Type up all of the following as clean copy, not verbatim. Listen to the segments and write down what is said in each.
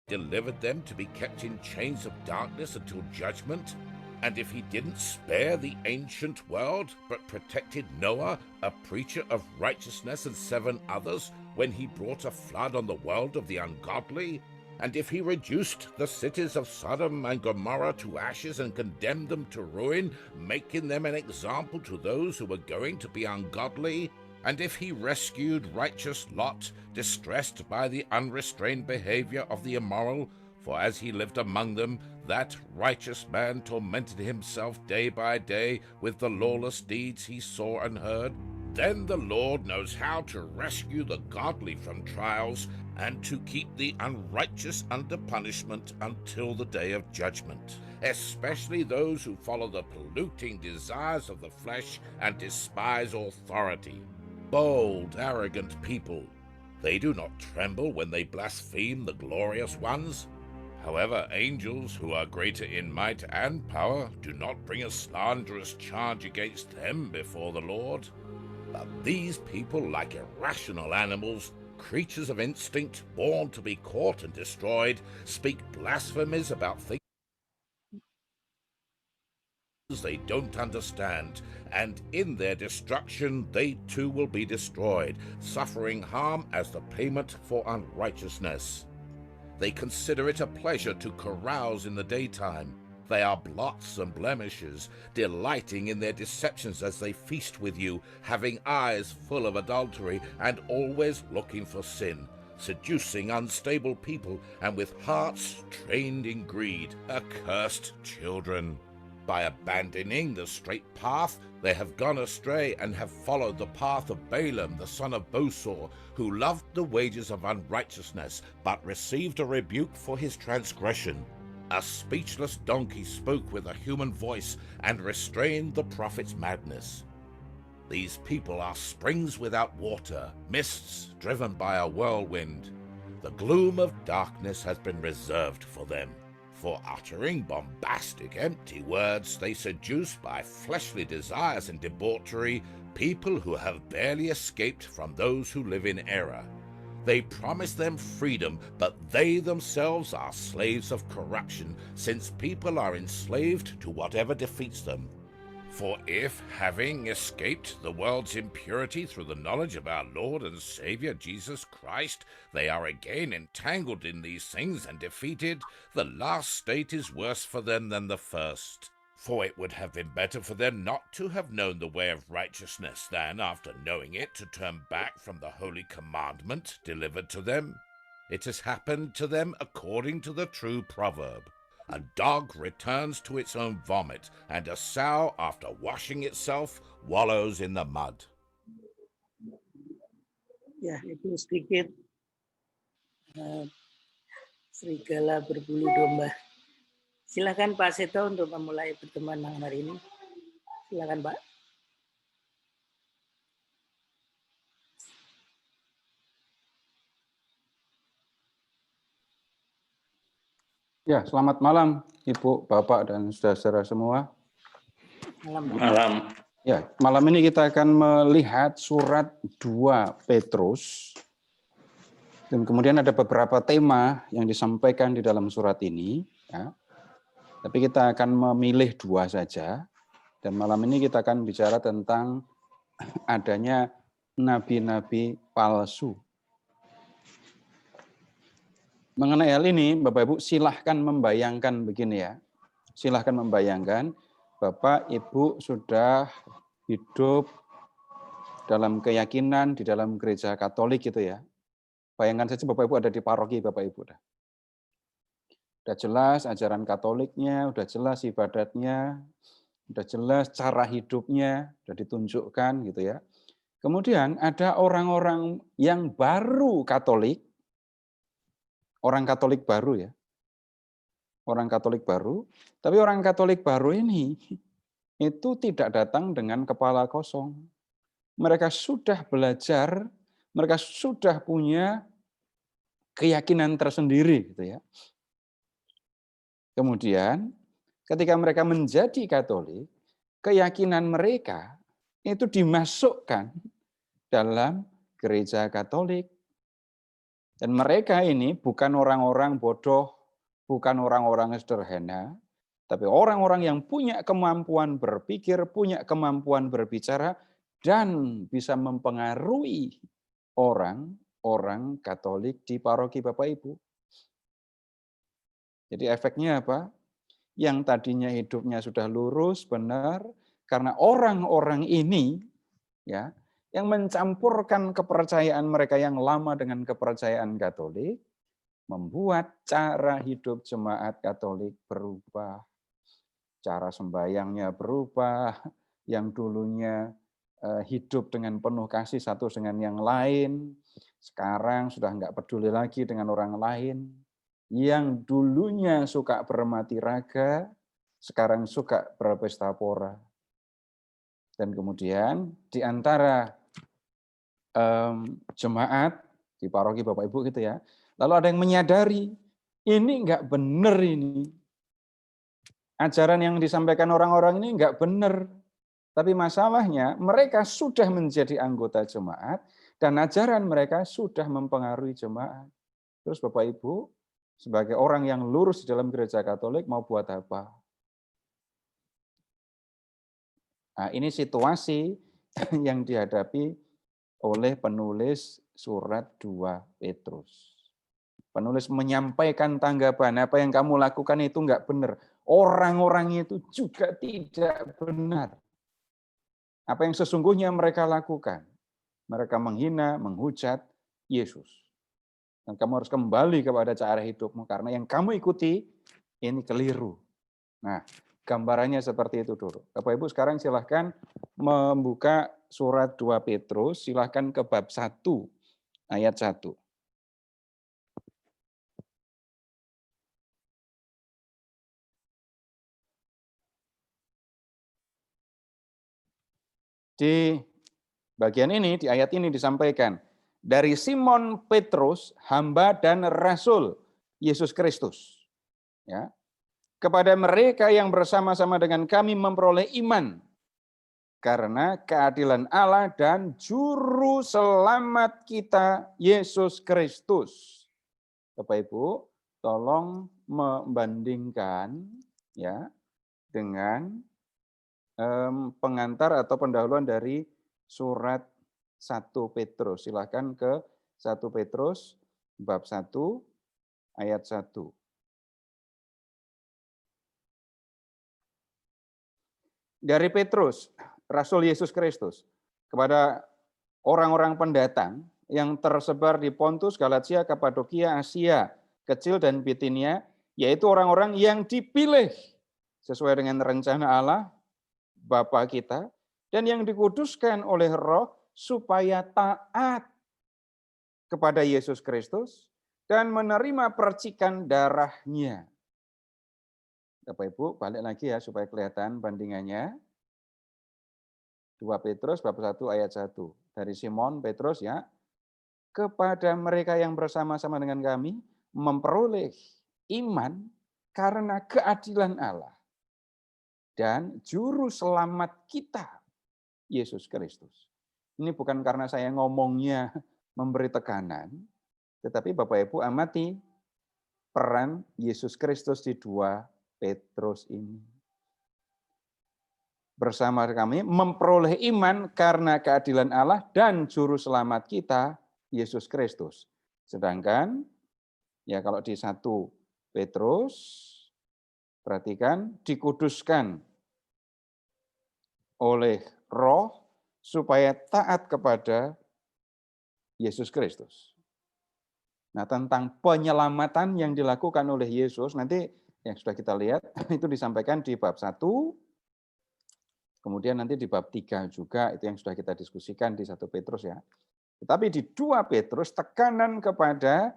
delivered them to be kept in chains of darkness until judgment? And if he didn't spare the ancient world, but protected Noah, a preacher of righteousness, and 7 others, when he brought a flood on the world of the ungodly? And if he reduced the cities of Sodom and Gomorrah to ashes and condemned them to ruin, making them an example to those who were going to be ungodly? And if he rescued righteous Lot, distressed by the unrestrained behavior of the immoral, for as he lived among them, that righteous man tormented himself day by day with the lawless deeds he saw and heard, then the Lord knows how to rescue the godly from trials and to keep the unrighteous under punishment until the day of judgment, especially those who follow the polluting desires of the flesh and despise authority. Bold, arrogant people, they do not tremble when they blaspheme the glorious ones. However, angels who are greater in might and power do not bring a slanderous charge against them before the Lord. But these people, like irrational animals, creatures of instinct, born to be caught and destroyed, speak blasphemies about things they don't understand, and in their destruction they too will be destroyed, suffering harm as the payment for unrighteousness. They consider it a pleasure to carouse in the daytime. They are blots and blemishes, delighting in their deceptions as they feast with you, having eyes full of adultery and always looking for sin, seducing unstable people and with hearts trained in greed, accursed children. By abandoning the straight path, they have gone astray and have followed the path of Balaam, the son of Bosor, who loved the wages of unrighteousness, but received a rebuke for his transgression. A speechless donkey spoke with a human voice and restrained the prophet's madness. These people are springs without water, mists driven by a whirlwind. The gloom of darkness has been reserved for them. For uttering bombastic, empty words, they seduce by fleshly desires and debauchery people who have barely escaped from those who live in error. They promise them freedom, but they themselves are slaves of corruption, since people are enslaved to whatever defeats them. For if, having escaped the world's impurity through the knowledge of our Lord and Savior Jesus Christ, they are again entangled in these things and defeated, the last state is worse for them than the first. For it would have been better for them not to have known the way of righteousness than, after knowing it, to turn back from the holy commandment delivered to them. It has happened to them according to the true proverb. A dog returns to its own vomit, and a sow, after washing itself, wallows in the mud. Ya, itu sedikit serigala berbulu domba. Silakan Pak Seto untuk memulai pertemuan malam hari ini. Silakan Pak. Ya, selamat malam Ibu, Bapak, dan saudara-saudara semua. Malam. Ya, malam ini kita akan melihat surat 2 Petrus. Dan kemudian ada beberapa tema yang disampaikan di dalam surat ini. Ya. Tapi kita akan memilih 2 saja. Dan malam ini kita akan bicara tentang adanya nabi-nabi palsu. Mengenai hal ini, Bapak Ibu silahkan membayangkan begini ya. Silahkan membayangkan, Bapak Ibu sudah hidup dalam keyakinan di dalam gereja Katolik gitu ya. Bayangkan saja Bapak Ibu ada di paroki Bapak Ibu. Udah jelas ajaran Katoliknya, udah jelas ibadatnya, udah jelas cara hidupnya, udah ditunjukkan gitu ya. Kemudian ada orang-orang yang baru Katolik, orang Katolik baru ya. Orang Katolik baru, tapi orang Katolik baru ini itu tidak datang dengan kepala kosong. Mereka sudah belajar, mereka sudah punya keyakinan tersendiri gitu ya. Kemudian ketika mereka menjadi Katolik, keyakinan mereka itu dimasukkan dalam gereja Katolik. Dan mereka ini bukan orang-orang bodoh, bukan orang-orang sederhana, tapi orang-orang yang punya kemampuan berpikir, punya kemampuan berbicara, dan bisa mempengaruhi orang-orang Katolik di paroki Bapak Ibu. Jadi efeknya apa? Yang tadinya hidupnya sudah lurus, benar, karena orang-orang ini ya yang mencampurkan kepercayaan mereka yang lama dengan kepercayaan Katolik, membuat cara hidup jemaat Katolik berubah. Cara sembahyangnya berubah, yang dulunya hidup dengan penuh kasih satu dengan yang lain, sekarang sudah nggak peduli lagi dengan orang lain. Yang dulunya suka bermati raga, sekarang suka berpesta pora. Dan kemudian di antara jemaat di paroki Bapak Ibu gitu ya, lalu ada yang menyadari ini nggak benar ini. Ajaran yang disampaikan orang-orang ini nggak benar. Tapi masalahnya mereka sudah menjadi anggota jemaat dan ajaran mereka sudah mempengaruhi jemaat. Terus Bapak Ibu, sebagai orang yang lurus di dalam gereja Katolik mau buat apa? Nah, ini situasi yang dihadapi oleh penulis surat 2 Petrus. Penulis menyampaikan tanggapan, apa yang kamu lakukan itu enggak benar. Orang-orang itu juga tidak benar. Apa yang sesungguhnya mereka lakukan? Mereka menghina, menghujat Yesus. Dan kamu harus kembali kepada cara hidupmu, karena yang kamu ikuti ini keliru. Nah, gambarannya seperti itu dulu. Bapak Ibu sekarang silahkan membuka surat 2 Petrus, silahkan ke bab 1, ayat 1. Di bagian ini, di ayat ini disampaikan, dari Simon Petrus, hamba dan rasul Yesus Kristus. Ya, kepada mereka yang bersama-sama dengan kami memperoleh iman, karena keadilan Allah dan juru selamat kita, Yesus Kristus. Bapak Ibu, tolong membandingkan ya dengan pengantar atau pendahuluan dari surat 1 Petrus. Silakan ke 1 Petrus bab 1 ayat 1. Dari Petrus, Rasul Yesus Kristus, kepada orang-orang pendatang yang tersebar di Pontus, Galatia, Kapadokia, Asia Kecil, dan Bitinia, yaitu orang-orang yang dipilih sesuai dengan rencana Allah, Bapa kita, dan yang dikuduskan oleh Roh supaya taat kepada Yesus Kristus dan menerima percikan darahnya. Bapak Ibu, balik lagi ya supaya kelihatan bandingannya. 2 Petrus bab 1 ayat 1. Dari Simon Petrus ya, kepada mereka yang bersama-sama dengan kami memperoleh iman karena keadilan Allah dan juru selamat kita, Yesus Kristus. Ini bukan karena saya ngomongnya memberi tekanan, tetapi Bapak Ibu amati peran Yesus Kristus di 2 Petrus ini. Bersama kami memperoleh iman karena keadilan Allah dan juru selamat kita, Yesus Kristus. Sedangkan, ya kalau di 1 Petrus, perhatikan, dikuduskan oleh Roh supaya taat kepada Yesus Kristus. Nah, tentang penyelamatan yang dilakukan oleh Yesus, nanti yang sudah kita lihat, itu disampaikan di bab 1, kemudian nanti di bab 3 juga, itu yang sudah kita diskusikan di 1 Petrus ya. Tetapi di 2 Petrus, tekanan kepada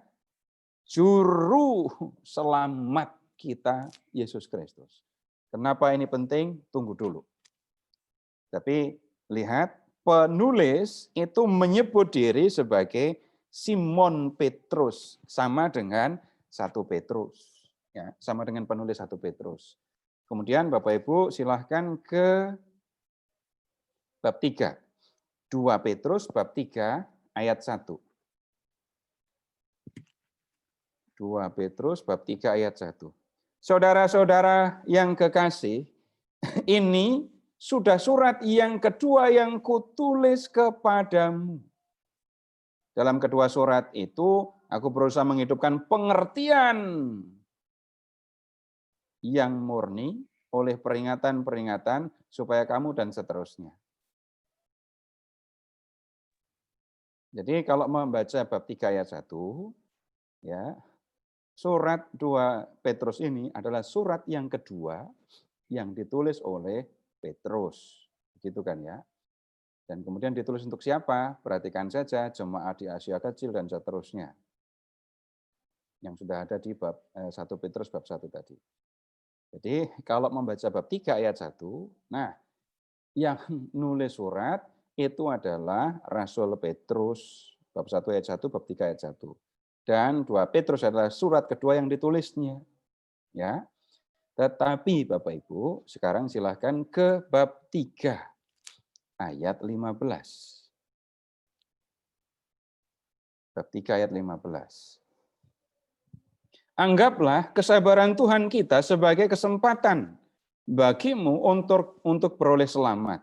juru selamat kita, Yesus Kristus. Kenapa ini penting? Tunggu dulu. Tapi lihat, penulis itu menyebut diri sebagai Simon Petrus, sama dengan 1 Petrus. Ya, sama dengan penulis 1 Petrus. Kemudian Bapak Ibu silahkan ke bab 3. 2 Petrus bab 3 ayat 1. 2 Petrus bab 3 ayat 1. Saudara-saudara yang kekasih, ini sudah surat yang kedua yang kutulis kepadamu. Dalam kedua surat itu, aku berusaha menghidupkan pengertian yang murni oleh peringatan-peringatan supaya kamu dan seterusnya. Jadi kalau membaca bab 3 ayat 1, ya, surat 2 Petrus ini adalah surat yang kedua yang ditulis oleh Petrus. Begitu kan ya. Dan kemudian ditulis untuk siapa? Perhatikan saja jemaat di Asia Kecil dan seterusnya. Yang sudah ada di bab 1 Petrus bab 1 tadi. Jadi kalau membaca bab 3 ayat 1, nah yang nulis surat itu adalah Rasul Petrus bab 1 ayat 1, bab 3 ayat 1. Dan 2 Petrus adalah surat kedua yang ditulisnya. Ya. Tetapi Bapak Ibu, sekarang silahkan ke bab 3 ayat 15. Bab 3 ayat 15. Anggaplah kesabaran Tuhan kita sebagai kesempatan bagimu untuk beroleh selamat.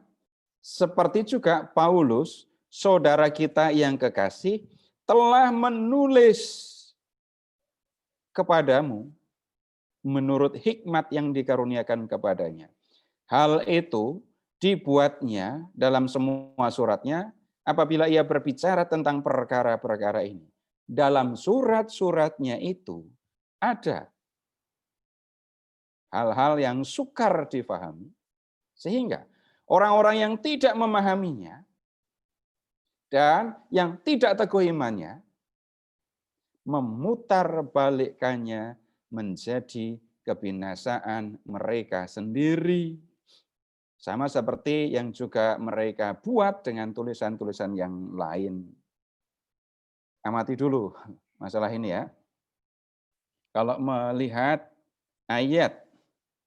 Seperti juga Paulus, saudara kita yang kekasih, telah menulis kepadamu menurut hikmat yang dikaruniakan kepadanya. Hal itu dibuatnya dalam semua suratnya apabila ia berbicara tentang perkara-perkara ini. Dalam surat-suratnya itu ada hal-hal yang sukar difahami, sehingga orang-orang yang tidak memahaminya dan yang tidak teguh imannya memutarbalikkannya menjadi kebinasaan mereka sendiri. Sama seperti yang juga mereka buat dengan tulisan-tulisan yang lain. Amati dulu masalah ini ya. Kalau melihat ayat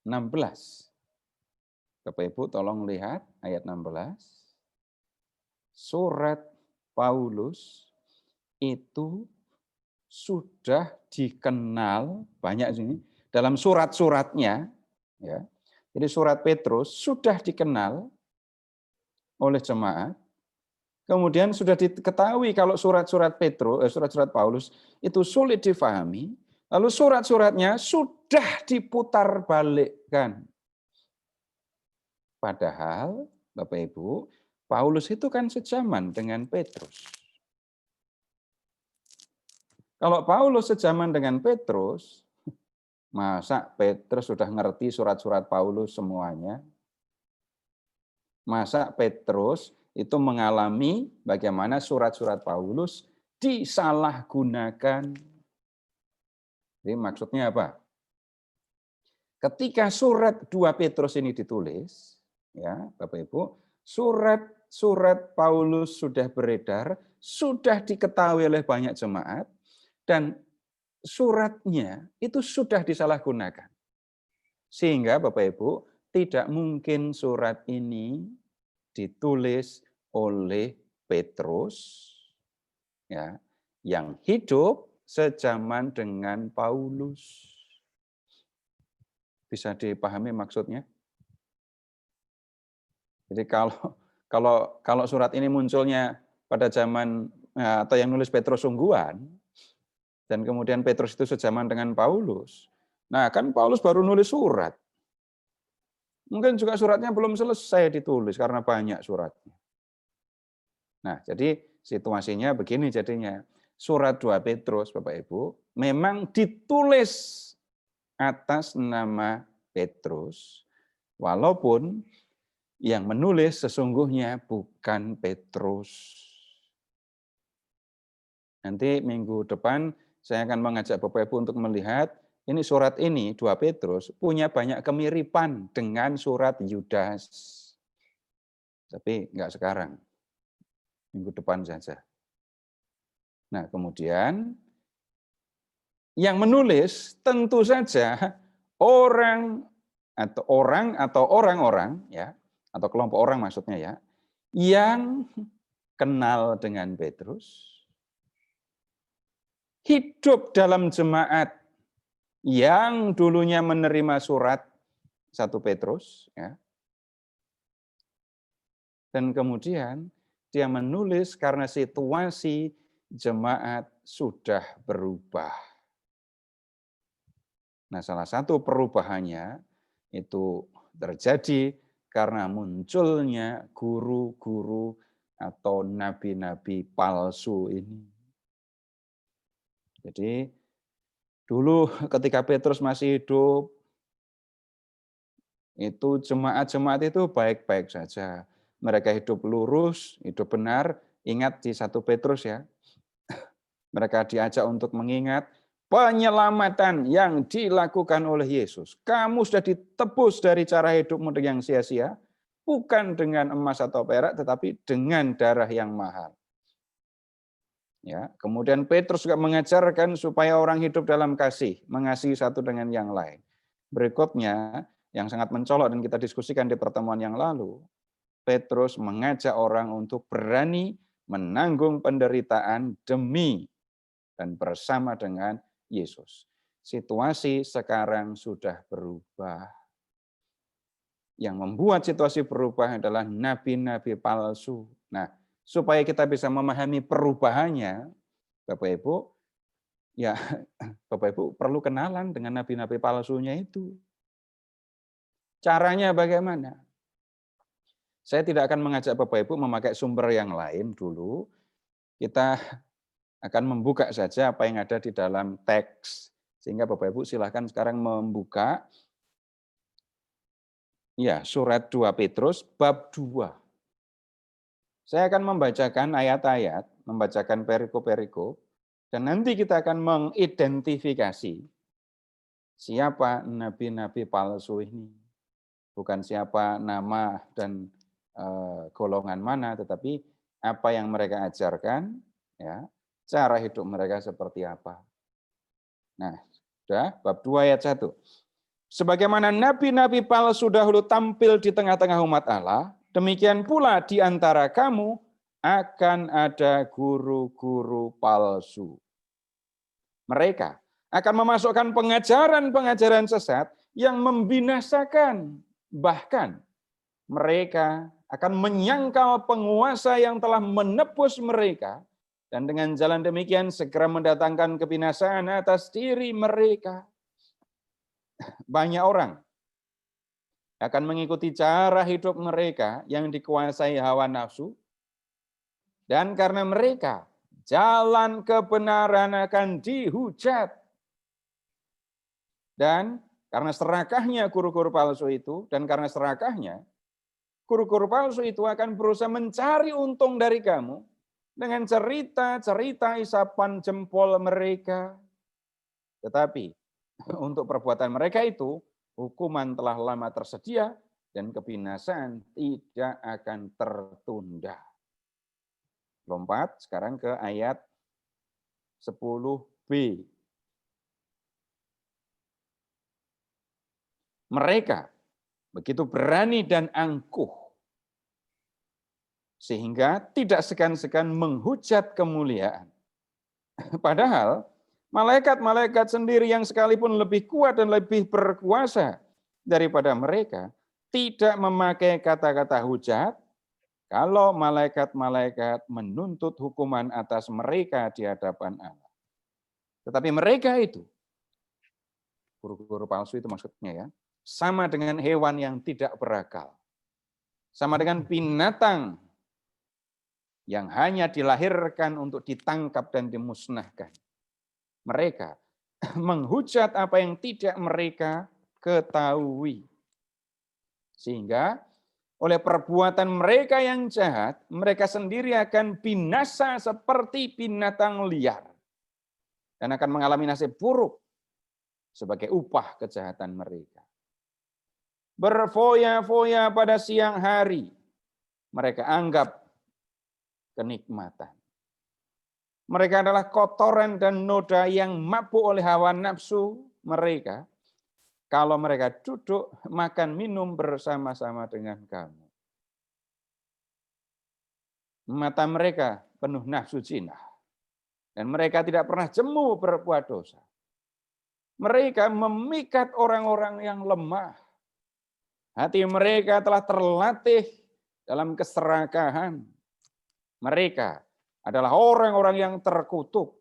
16. Bapak Ibu tolong lihat ayat 16. Surat Paulus itu sudah dikenal banyak sini dalam surat-suratnya, ya. Jadi surat Petrus sudah dikenal oleh jemaat. Kemudian sudah diketahui kalau surat-surat Petrus, surat-surat Paulus itu sulit difahami. Lalu surat-suratnya sudah diputarbalikkan. Padahal Bapak Ibu, Paulus itu kan sejaman dengan Petrus. Kalau Paulus sejaman dengan Petrus, masa Petrus sudah ngerti surat-surat Paulus semuanya? Masa Petrus itu mengalami bagaimana surat-surat Paulus disalahgunakan? Jadi maksudnya apa? Ketika surat 2 Petrus ini ditulis, ya Bapak Ibu, surat-surat Paulus sudah beredar, sudah diketahui oleh banyak jemaat, dan suratnya itu sudah disalahgunakan. Sehingga Bapak Ibu, tidak mungkin surat ini ditulis oleh Petrus, ya, yang hidup sejaman dengan Paulus. Bisa dipahami maksudnya? Jadi kalau surat ini munculnya pada zaman atau yang nulis Petrus sungguhan, dan kemudian Petrus itu sejaman dengan Paulus. Nah, kan Paulus baru nulis surat. Mungkin juga suratnya belum selesai ditulis karena banyak suratnya. Nah, jadi situasinya begini jadinya. Surat 2 Petrus, Bapak Ibu, memang ditulis atas nama Petrus, walaupun yang menulis sesungguhnya bukan Petrus. Nanti minggu depan saya akan mengajak Bapak Ibu untuk melihat ini surat ini 2 Petrus punya banyak kemiripan dengan surat Yudas. Tapi enggak sekarang. Minggu depan saja. Nah, kemudian yang menulis tentu saja orang atau orang-orang ya, atau kelompok orang maksudnya ya, yang kenal dengan Petrus, hidup dalam jemaat yang dulunya menerima surat 1 Petrus, ya. Dan kemudian dia menulis karena situasi jemaat sudah berubah. Nah, salah satu perubahannya itu terjadi karena munculnya guru-guru atau nabi-nabi palsu ini. Jadi dulu ketika Petrus masih hidup, itu jemaat-jemaat itu baik-baik saja. Mereka hidup lurus, hidup benar. Ingat di 1 Petrus ya, mereka diajak untuk mengingat penyelamatan yang dilakukan oleh Yesus. Kamu sudah ditebus dari cara hidupmu yang sia-sia, bukan dengan emas atau perak, tetapi dengan darah yang mahal. Ya, kemudian Petrus juga mengajarkan supaya orang hidup dalam kasih, mengasihi satu dengan yang lain. Berikutnya, yang sangat mencolok dan kita diskusikan di pertemuan yang lalu, Petrus mengajak orang untuk berani menanggung penderitaan demi dan bersama dengan Yesus. Situasi sekarang sudah berubah. Yang membuat situasi berubah adalah nabi-nabi palsu. Nah, supaya kita bisa memahami perubahannya, Bapak Ibu, ya Bapak Ibu perlu kenalan dengan nabi-nabi palsunya itu. Caranya bagaimana? Saya tidak akan mengajak Bapak Ibu memakai sumber yang lain dulu. Kita akan membuka saja apa yang ada di dalam teks. Sehingga Bapak Ibu silahkan sekarang membuka ya surat 2 Petrus bab 2. Saya akan membacakan ayat-ayat, membacakan perikop-perikop, dan nanti kita akan mengidentifikasi siapa nabi-nabi palsu ini. Bukan siapa nama dan golongan mana, tetapi apa yang mereka ajarkan, ya, cara hidup mereka seperti apa. Nah, sudah, bab 2 ayat 1. Sebagaimana nabi-nabi palsu dahulu tampil di tengah-tengah umat Allah, demikian pula di antara kamu akan ada guru-guru palsu. Mereka akan memasukkan pengajaran-pengajaran sesat yang membinasakan, bahkan mereka akan menyangkal penguasa yang telah menebus mereka, dan dengan jalan demikian segera mendatangkan kebinasaan atas diri mereka. Banyak orang akan mengikuti cara hidup mereka yang dikuasai hawa nafsu, dan karena mereka jalan kebenaran akan dihujat. Dan karena serakahnya guru-guru palsu itu, dan karena serakahnya, guru-guru palsu itu akan berusaha mencari untung dari kamu dengan cerita-cerita isapan jempol mereka. Tetapi untuk perbuatan mereka itu, hukuman telah lama tersedia dan kebinasaan tidak akan tertunda. Lompat sekarang ke ayat 10b. Mereka begitu berani dan angkuh, sehingga tidak segan-segan menghujat kemuliaan. Padahal malaikat-malaikat sendiri yang sekalipun lebih kuat dan lebih berkuasa daripada mereka, tidak memakai kata-kata hujat kalau malaikat-malaikat menuntut hukuman atas mereka di hadapan Allah. Tetapi mereka itu, guru-guru palsu itu maksudnya ya, sama dengan hewan yang tidak berakal. Sama dengan binatang yang hanya dilahirkan untuk ditangkap dan dimusnahkan. Mereka menghujat apa yang tidak mereka ketahui. Sehingga oleh perbuatan mereka yang jahat, mereka sendiri akan binasa seperti binatang liar. Dan akan mengalami nasib buruk sebagai upah kejahatan mereka. Berfoya-foya pada siang hari, mereka anggap kenikmatan. Mereka adalah kotoran dan noda yang mabuk oleh hawa nafsu mereka. Kalau mereka duduk, makan, minum bersama-sama dengan kamu. Mata mereka penuh nafsu jinah. Dan mereka tidak pernah jemu berbuat dosa. Mereka memikat orang-orang yang lemah. Hati mereka telah terlatih dalam keserakahan. Mereka adalah orang-orang yang terkutuk.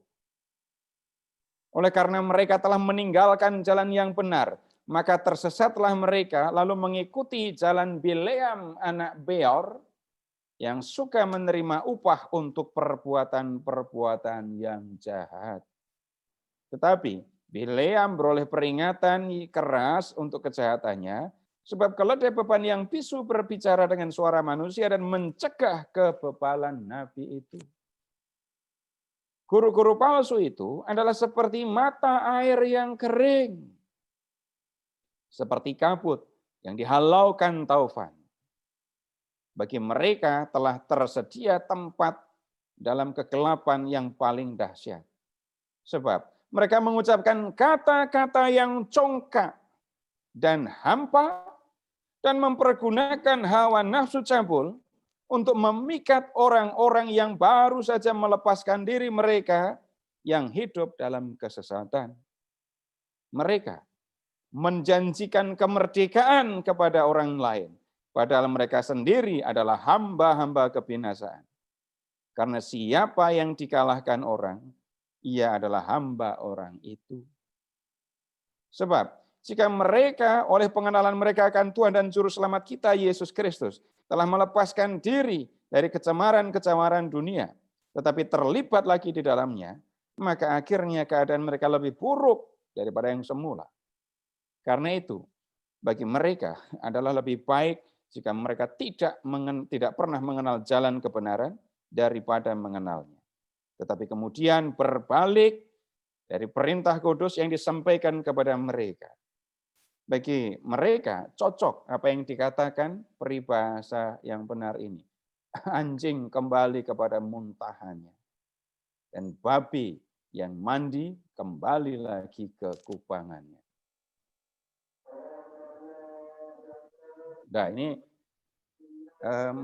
Oleh karena mereka telah meninggalkan jalan yang benar, maka tersesatlah mereka lalu mengikuti jalan Bileam anak Beor yang suka menerima upah untuk perbuatan-perbuatan yang jahat. Tetapi Bileam beroleh peringatan keras untuk kejahatannya, sebab keledai beban yang bisu berbicara dengan suara manusia dan mencegah kebebalan nabi itu. Guru-guru palsu itu adalah seperti mata air yang kering, seperti kabut yang dihalaukan taufan. Bagi mereka telah tersedia tempat dalam kegelapan yang paling dahsyat. Sebab mereka mengucapkan kata-kata yang congkak dan hampa dan mempergunakan hawa nafsu cabul untuk memikat orang-orang yang baru saja melepaskan diri mereka yang hidup dalam kesesatan. Mereka menjanjikan kemerdekaan kepada orang lain, padahal mereka sendiri adalah hamba-hamba kebinasaan. Karena siapa yang dikalahkan orang, ia adalah hamba orang itu. Sebab jika mereka oleh pengenalan mereka akan Tuhan dan Juru Selamat kita Yesus Kristus telah melepaskan diri dari kecemaran-kecemaran dunia, tetapi terlibat lagi di dalamnya, maka akhirnya keadaan mereka lebih buruk daripada yang semula. Karena itu, bagi mereka adalah lebih baik jika mereka tidak pernah mengenal jalan kebenaran daripada mengenalnya. Tetapi kemudian berbalik dari perintah kudus yang disampaikan kepada mereka. Bagi mereka cocok apa yang dikatakan peribahasa yang benar ini. Anjing kembali kepada muntahannya. Dan babi yang mandi kembali lagi ke kubangannya. Nah ini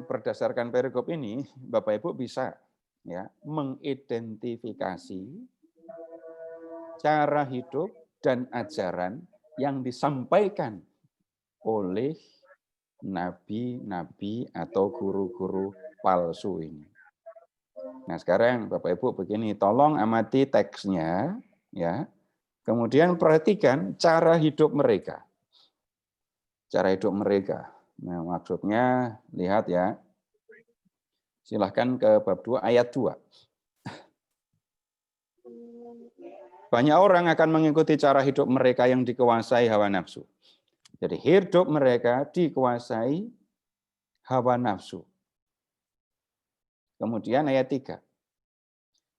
berdasarkan perikop ini, Bapak Ibu bisa ya mengidentifikasi cara hidup dan ajaran yang disampaikan oleh nabi-nabi atau guru-guru palsu ini. Nah, sekarang Bapak Ibu begini, tolong amati teksnya ya. Kemudian perhatikan cara hidup mereka. Cara hidup mereka. Nah, maksudnya lihat ya. Silahkan ke bab 2 ayat 2. Banyak orang akan mengikuti cara hidup mereka yang dikuasai hawa nafsu. Jadi hidup mereka dikuasai hawa nafsu. Kemudian ayat 3.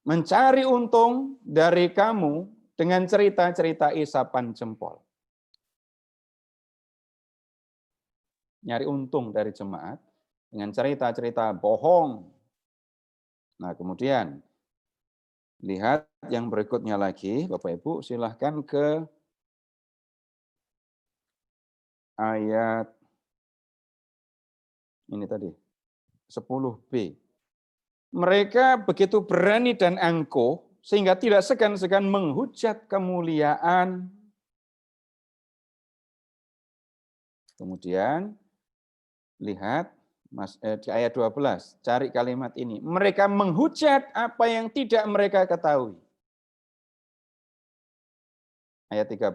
Mencari untung dari kamu dengan cerita-cerita isapan jempol. Nyari untung dari jemaat dengan cerita-cerita bohong. Nah, kemudian lihat yang berikutnya lagi, Bapak Ibu, silahkan ke ayat ini tadi, 10b. Mereka begitu berani dan angkuh, sehingga tidak segan-segan menghujat kemuliaan. Kemudian, lihat di ayat 12, cari kalimat ini. Mereka menghujat apa yang tidak mereka ketahui. Ayat 13.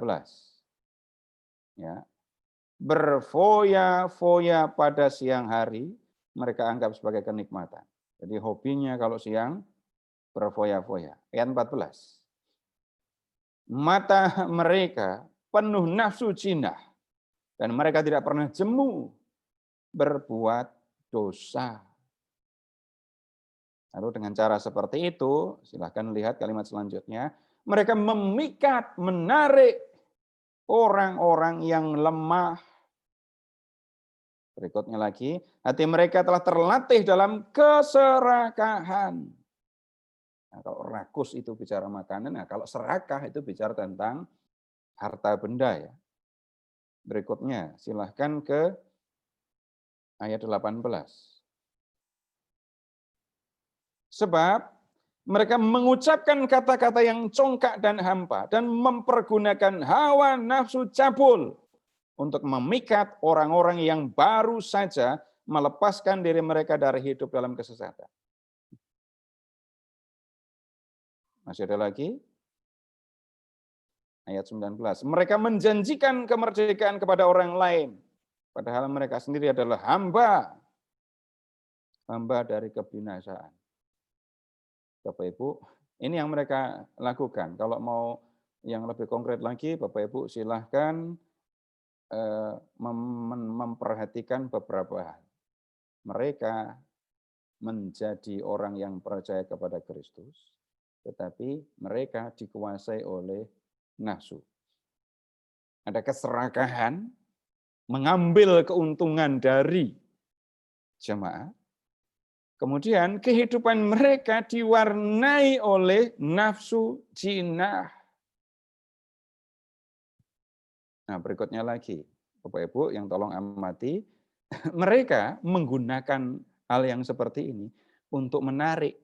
Ya. Berfoya-foya pada siang hari, mereka anggap sebagai kenikmatan. Jadi hobinya kalau siang berfoya-foya. Ayat 14. Mata mereka penuh nafsu jinah, dan mereka tidak pernah jemu berbuat dosa. Lalu dengan cara seperti itu, silahkan lihat kalimat selanjutnya, mereka memikat, menarik orang-orang yang lemah. Berikutnya lagi, hati mereka telah terlatih dalam keserakahan. Nah, kalau rakus itu bicara makanan, nah kalau serakah itu bicara tentang harta benda ya. Berikutnya, silahkan ke ayat 18. Sebab Mereka mengucapkan kata-kata yang congkak dan hampa dan mempergunakan hawa nafsu cabul untuk memikat orang-orang yang baru saja melepaskan diri mereka dari hidup dalam kesesatan. Masih ada lagi? Ayat 19. Mereka menjanjikan kemerdekaan kepada orang lain, padahal mereka sendiri adalah hamba dari kebinasaan. Bapak Ibu, ini yang mereka lakukan. Kalau mau yang lebih konkret lagi, Bapak Ibu silahkan memperhatikan beberapa hal. Mereka menjadi orang yang percaya kepada Kristus, tetapi mereka dikuasai oleh nafsu. Ada keserakahan, mengambil keuntungan dari jemaat. Kemudian kehidupan mereka diwarnai oleh nafsu jinah. Nah, berikutnya lagi, Bapak Ibu yang tolong amati, mereka menggunakan hal yang seperti ini untuk menarik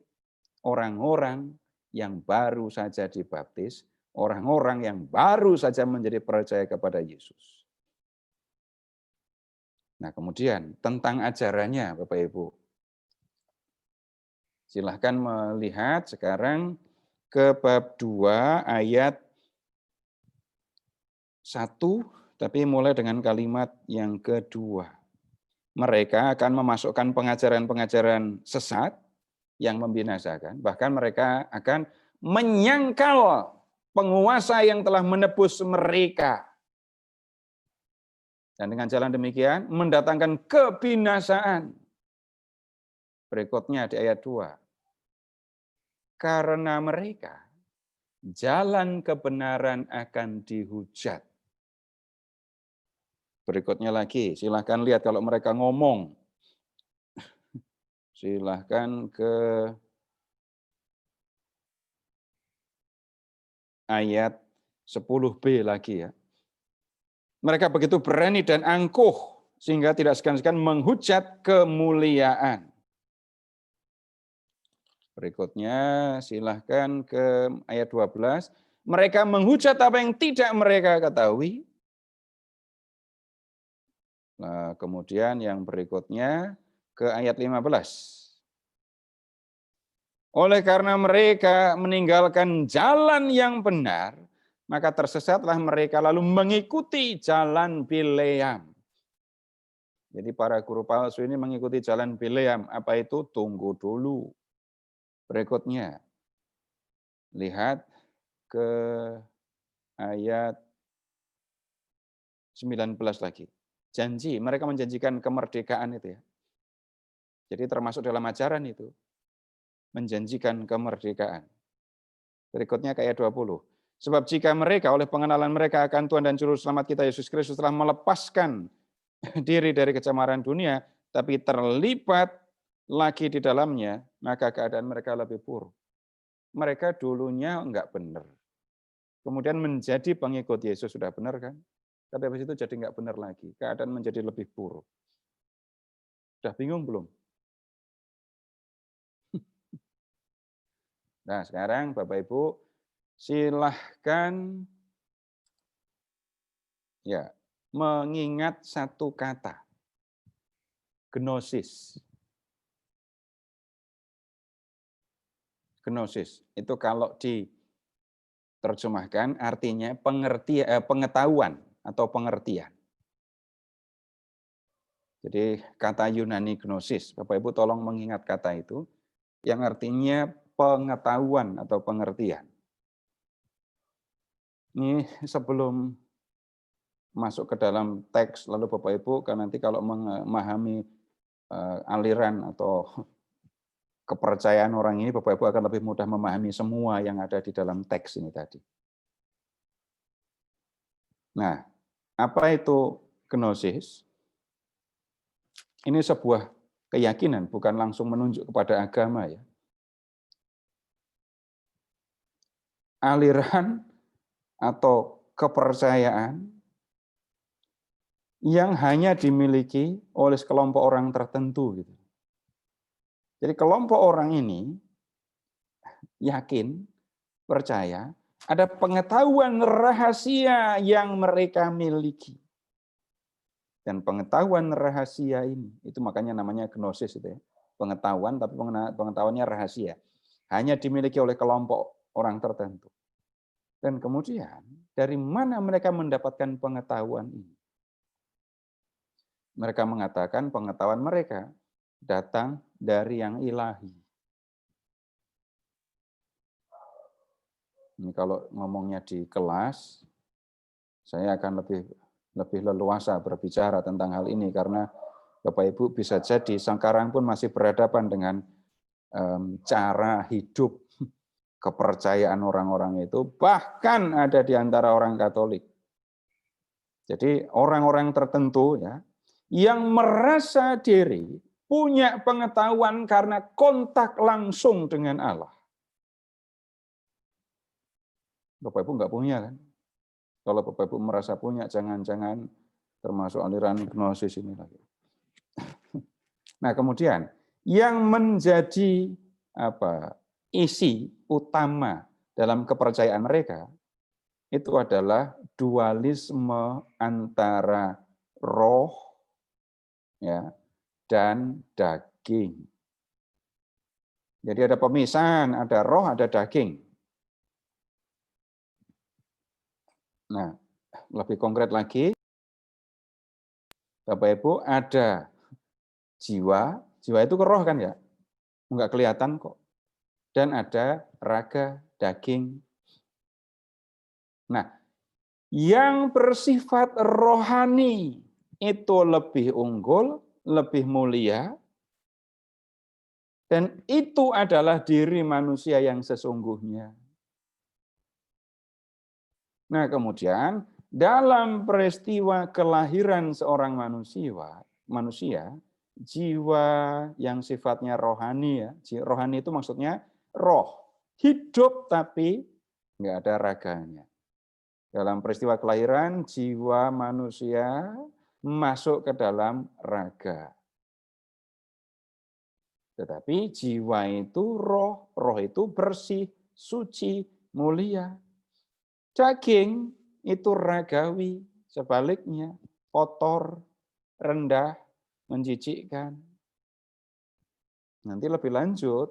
orang-orang yang baru saja dibaptis, orang-orang yang baru saja menjadi percaya kepada Yesus. Nah, kemudian tentang ajarannya, Bapak Ibu. Silahkan melihat sekarang ke bab 2 ayat 1, tapi mulai dengan kalimat yang kedua. Mereka akan memasukkan pengajaran-pengajaran sesat yang membinasakan, bahkan mereka akan menyangkal penguasa yang telah menebus mereka. Dan dengan jalan demikian mendatangkan kebinasaan. Berikutnya di ayat 2. Karena mereka, jalan kebenaran akan dihujat. Berikutnya lagi, silahkan lihat kalau mereka ngomong. Silahkan ke ayat 10b lagi ya. Mereka begitu berani dan angkuh sehingga tidak segan-segan menghujat kemuliaan. Berikutnya silahkan ke ayat 12. Mereka menghujat apa yang tidak mereka ketahui. Nah, kemudian yang berikutnya ke ayat 15. Oleh karena mereka meninggalkan jalan yang benar, maka tersesatlah mereka lalu mengikuti jalan Bileam. Jadi para guru palsu ini mengikuti jalan Bileam. Apa itu? Tunggu dulu. Berikutnya, lihat ke ayat 19 lagi. Janji, mereka menjanjikan kemerdekaan itu ya. Jadi termasuk dalam ajaran itu. Menjanjikan kemerdekaan. Berikutnya ke ayat 20. Sebab jika mereka oleh pengenalan mereka akan Tuhan dan Juru Selamat kita Yesus Kristus telah melepaskan diri dari kecemaran dunia, tapi terlibat lagi di dalamnya, maka keadaan mereka lebih buruk. Mereka dulunya enggak benar. Kemudian menjadi pengikut Yesus sudah benar kan? Tapi habis itu jadi enggak benar lagi. Keadaan menjadi lebih buruk. Sudah bingung belum? Nah, sekarang Bapak Ibu silahkan ya mengingat satu kata. Gnosis. Gnosis itu kalau diterjemahkan artinya pengetahuan atau pengertian. Jadi kata Yunani gnosis, Bapak Ibu tolong mengingat kata itu yang artinya pengetahuan atau pengertian. Ini sebelum masuk ke dalam teks, lalu Bapak Ibu kan nanti kalau memahami aliran atau kepercayaan orang ini, Bapak Ibu akan lebih mudah memahami semua yang ada di dalam teks ini tadi. Nah, apa itu gnosis? Ini sebuah keyakinan, bukan langsung menunjuk kepada agama ya. Aliran atau kepercayaan yang hanya dimiliki oleh sekelompok orang tertentu gitu. Jadi kelompok orang ini yakin, percaya, ada pengetahuan rahasia yang mereka miliki. Dan pengetahuan rahasia ini, itu makanya namanya gnosis itu ya. Pengetahuan, tapi pengetahuannya rahasia. Hanya dimiliki oleh kelompok orang tertentu. Dan kemudian, dari mana mereka mendapatkan pengetahuan ini? Mereka mengatakan pengetahuan mereka datang dari yang ilahi. Ini kalau ngomongnya di kelas, saya akan lebih leluasa berbicara tentang hal ini karena Bapak Ibu bisa jadi sekarang pun masih berhadapan dengan cara hidup kepercayaan orang-orang itu, bahkan ada di antara orang Katolik. Jadi orang-orang tertentu ya yang merasa diri punya pengetahuan karena kontak langsung dengan Allah. Bapak Ibu nggak punya kan? Kalau Bapak Ibu merasa punya, jangan-jangan termasuk aliran gnosis ini lagi. Nah kemudian yang menjadi isi utama dalam kepercayaan mereka itu adalah dualisme antara roh ya dan daging. Jadi ada pemisahan, ada roh, ada daging. Nah, lebih konkret lagi, Bapak Ibu ada jiwa itu ke roh kan ya? Enggak kelihatan kok. Dan ada raga, daging. Nah, yang bersifat rohani itu lebih unggul, lebih mulia, dan itu adalah diri manusia yang sesungguhnya. Nah, kemudian dalam peristiwa kelahiran seorang manusia, jiwa yang sifatnya rohani ya, rohani itu maksudnya roh, hidup tapi nggak ada raganya. Dalam peristiwa kelahiran, jiwa manusia masuk ke dalam raga. Tetapi jiwa itu roh itu bersih, suci, mulia. Daging itu ragawi, sebaliknya kotor, rendah, menjijikkan. Nanti lebih lanjut,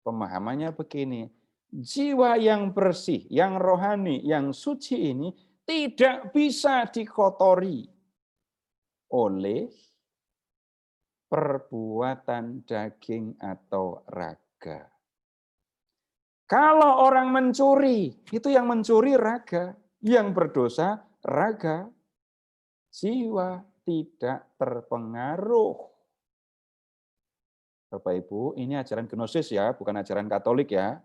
pemahamannya begini, jiwa yang bersih, yang rohani, yang suci ini tidak bisa dikotori oleh perbuatan daging atau raga. Kalau orang mencuri, itu yang mencuri raga, yang berdosa raga, jiwa tidak terpengaruh. Bapak Ibu, ini ajaran gnosis ya, bukan ajaran Katolik ya.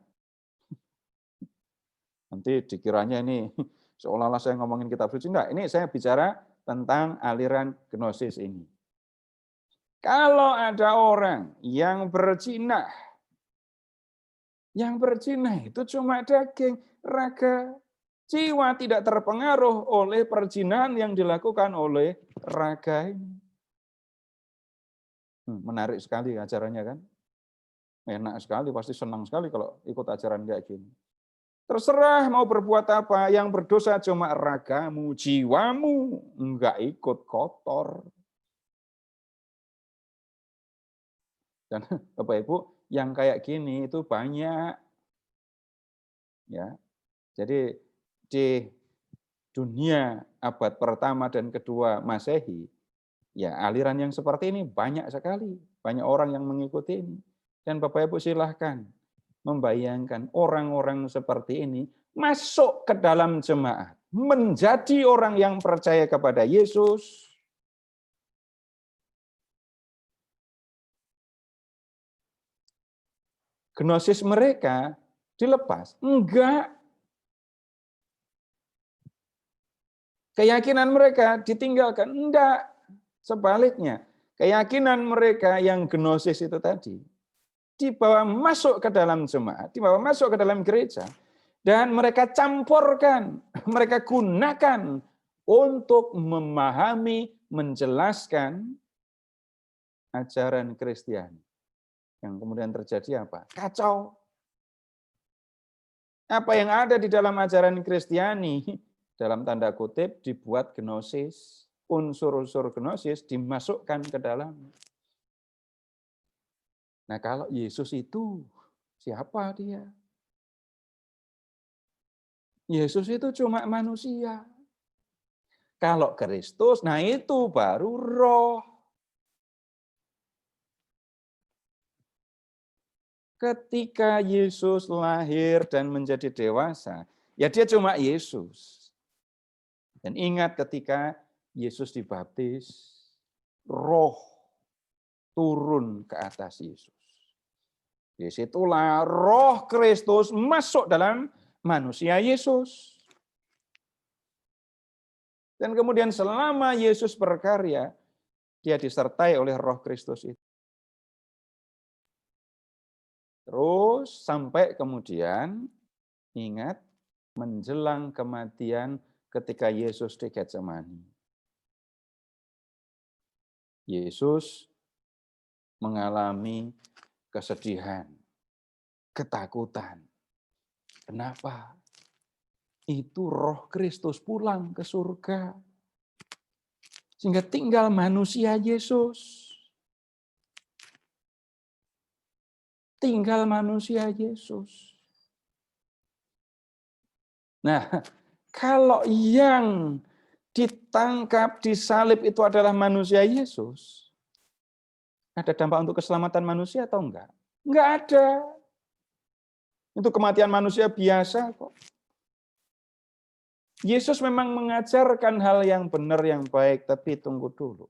Nanti dikiranya ini seolah-olah saya ngomongin kitab suci. Enggak, ini saya bicara tentang aliran gnosis ini. Kalau ada orang yang berzina itu cuma daging, raga, jiwa tidak terpengaruh oleh perzinahan yang dilakukan oleh raga ini. Menarik sekali ajarannya kan? Enak sekali, pasti senang sekali kalau ikut ajaran kayak gini. Terserah mau berbuat apa, yang berdosa cuma ragamu, jiwamu enggak ikut kotor. Dan Bapak Ibu, yang kayak gini itu banyak. Ya. Jadi di dunia abad pertama dan kedua Masehi, ya aliran yang seperti ini banyak sekali. Banyak orang yang mengikuti ini. Dan Bapak Ibu silahkan membayangkan orang-orang seperti ini masuk ke dalam jemaat, menjadi orang yang percaya kepada Yesus. Gnosis mereka dilepas? Enggak. Keyakinan mereka ditinggalkan? Enggak. Sebaliknya, keyakinan mereka yang gnosis itu tadi dibawa masuk ke dalam jemaat, dibawa masuk ke dalam gereja, dan mereka campurkan, mereka gunakan untuk memahami, menjelaskan ajaran Kristiani. Yang kemudian terjadi apa? Kacau. Apa yang ada di dalam ajaran Kristiani, dalam tanda kutip, dibuat gnosis. Unsur-unsur gnosis dimasukkan ke dalam. Nah, kalau Yesus itu, siapa dia? Yesus itu cuma manusia. Kalau Kristus, nah itu baru roh. Ketika Yesus lahir dan menjadi dewasa, ya dia cuma Yesus. Dan ingat ketika Yesus dibaptis, roh turun ke atas Yesus. Disitulah roh Kristus masuk dalam manusia Yesus. Dan kemudian selama Yesus berkarya, dia disertai oleh roh Kristus itu. Terus sampai kemudian, ingat, menjelang kematian ketika Yesus di Getsemani. Yesus mengalami kesedihan, ketakutan. Kenapa? Itu roh Kristus pulang ke surga. Sehingga tinggal manusia Yesus. Tinggal manusia Yesus. Nah, kalau yang ditangkap, disalib itu adalah manusia Yesus, ada dampak untuk keselamatan manusia atau enggak? Enggak ada. Itu kematian manusia biasa kok. Yesus memang mengajarkan hal yang benar, yang baik, tapi tunggu dulu.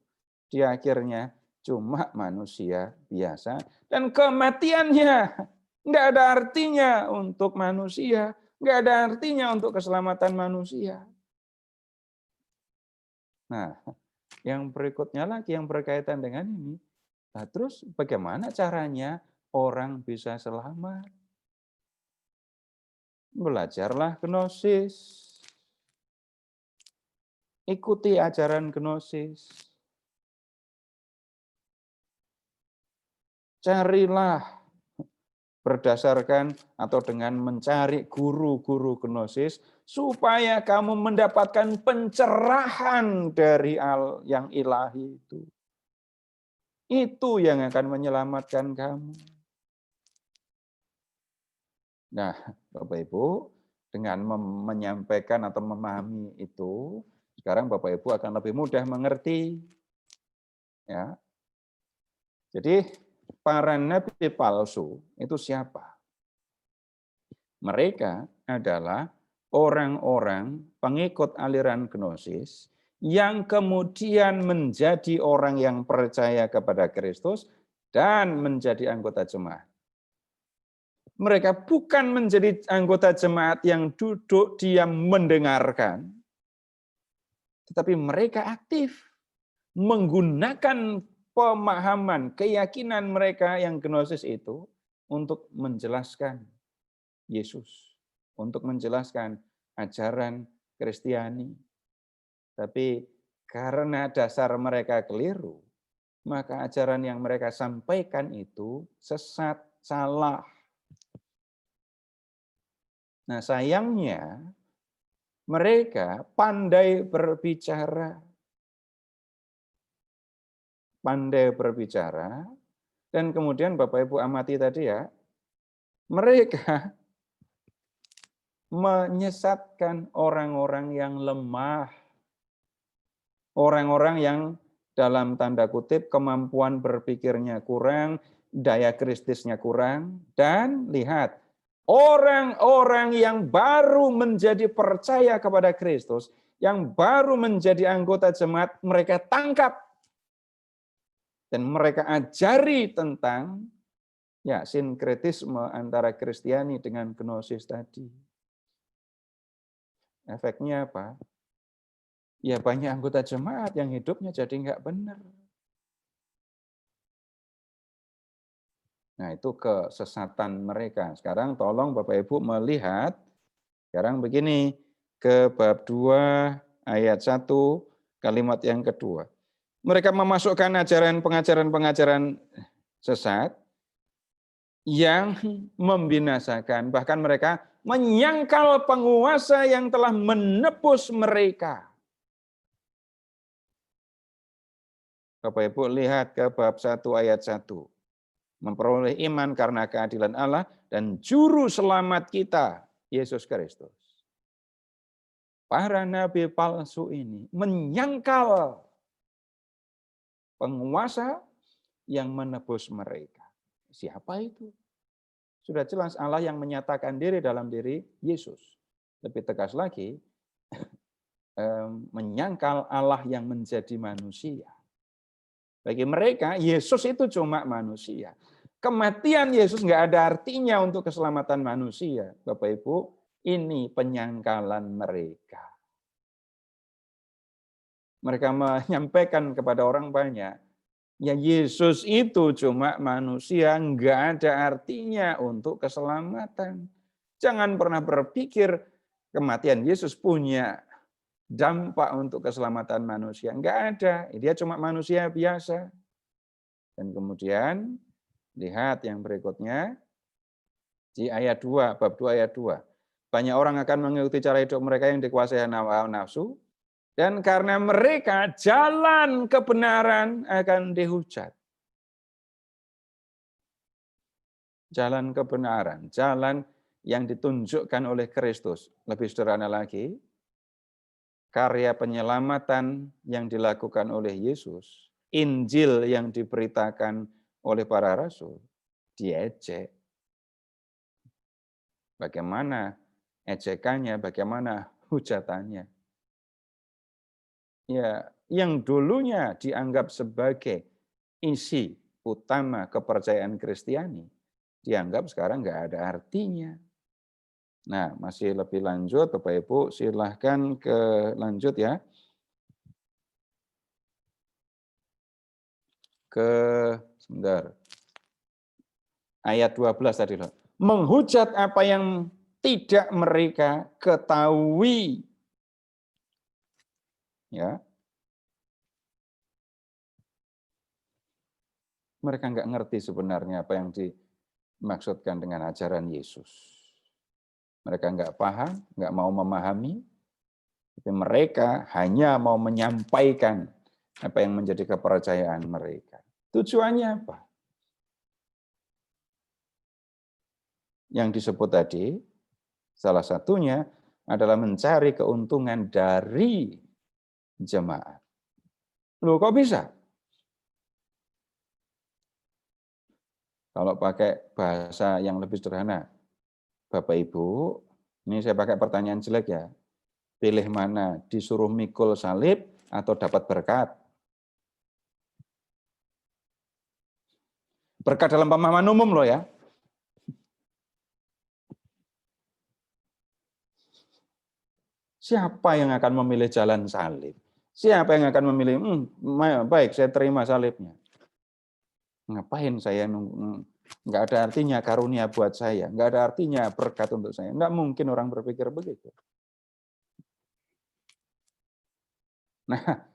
Dia akhirnya cuma manusia biasa, dan kematiannya enggak ada artinya untuk manusia, enggak ada artinya untuk keselamatan manusia. Nah, yang berikutnya lagi yang berkaitan dengan ini, nah, terus bagaimana caranya orang bisa selamat? Belajarlah gnosis. Ikuti ajaran gnosis. Carilah berdasarkan atau dengan mencari guru-guru gnosis supaya kamu mendapatkan pencerahan dari yang ilahi itu. Itu yang akan menyelamatkan kamu. Nah, Bapak Ibu, dengan menyampaikan atau memahami itu, sekarang Bapak Ibu akan lebih mudah mengerti. Ya. Jadi para nabi palsu itu siapa? Mereka adalah orang-orang pengikut aliran gnosis yang kemudian menjadi orang yang percaya kepada Kristus dan menjadi anggota jemaat. Mereka bukan menjadi anggota jemaat yang duduk diam mendengarkan, tetapi mereka aktif menggunakan pemahaman, keyakinan mereka yang gnosis itu untuk menjelaskan Yesus, untuk menjelaskan ajaran Kristiani. Tapi karena dasar mereka keliru, maka ajaran yang mereka sampaikan itu sesat, salah. Nah, sayangnya mereka pandai berbicara. Pandai berbicara, dan kemudian Bapak Ibu amati tadi ya, mereka menyesatkan orang-orang yang lemah, orang-orang yang dalam tanda kutip kemampuan berpikirnya kurang, daya kristisnya kurang, dan lihat, orang-orang yang baru menjadi percaya kepada Kristus, yang baru menjadi anggota jemaat, mereka tangkap dan mereka ajari tentang ya sinkretisme antara Kristiani dengan gnosis tadi. Efeknya apa? Ya banyak anggota jemaat yang hidupnya jadi nggak benar. Nah itu kesesatan mereka. Sekarang tolong Bapak Ibu melihat, sekarang begini, ke bab 2 ayat 1 kalimat yang kedua. Mereka memasukkan pengajaran-pengajaran sesat yang membinasakan. Bahkan mereka menyangkal penguasa yang telah menebus mereka. Bapak Ibu lihat ke bab 1 ayat 1. Memperoleh iman karena keadilan Allah dan juru selamat kita, Yesus Kristus. Para nabi palsu ini menyangkal penguasa yang menebus mereka. Siapa itu? Sudah jelas Allah yang menyatakan diri dalam diri Yesus. Lebih tegas lagi, menyangkal Allah yang menjadi manusia. Bagi mereka, Yesus itu cuma manusia. Kematian Yesus nggak ada artinya untuk keselamatan manusia. Bapak Ibu, ini penyangkalan mereka. Mereka menyampaikan kepada orang banyak, ya Yesus itu cuma manusia, nggak ada artinya untuk keselamatan. Jangan pernah berpikir kematian Yesus punya dampak untuk keselamatan manusia. Enggak ada, dia cuma manusia biasa. Dan kemudian, lihat yang berikutnya, di ayat 2, bab 2 ayat 2. Banyak orang akan mengikuti cara hidup mereka yang dikuasai hawa nafsu, dan karena mereka jalan kebenaran akan dihujat. Jalan kebenaran, jalan yang ditunjukkan oleh Kristus. Lebih sederhana lagi, karya penyelamatan yang dilakukan oleh Yesus, Injil yang diberitakan oleh para rasul, diejek. Bagaimana ejekannya, bagaimana hujatannya? Ya, yang dulunya dianggap sebagai isi utama kepercayaan Kristiani, dianggap sekarang nggak ada artinya. Nah, masih lebih lanjut, Bapak Ibu, silahkan lanjut ya. Sebentar. Ayat 12 tadi loh. Menghujat apa yang tidak mereka ketahui. Ya. Mereka nggak ngerti sebenarnya apa yang dimaksudkan dengan ajaran Yesus. Mereka nggak paham, nggak mau memahami, tapi mereka hanya mau menyampaikan apa yang menjadi kepercayaan mereka. Tujuannya apa? Yang disebut tadi, salah satunya adalah mencari keuntungan dari jemaat. Loh, kok bisa? Kalau pakai bahasa yang lebih sederhana, Bapak Ibu, ini saya pakai pertanyaan jelek ya. Pilih mana, disuruh mikul salib atau dapat berkat? Berkat dalam pemahaman umum loh ya. Siapa yang akan memilih jalan salib? Siapa yang akan memilih, baik saya terima salibnya. Ngapain saya nggak ada artinya karunia buat saya, nggak ada artinya berkat untuk saya. Nggak mungkin orang berpikir begitu. Nah,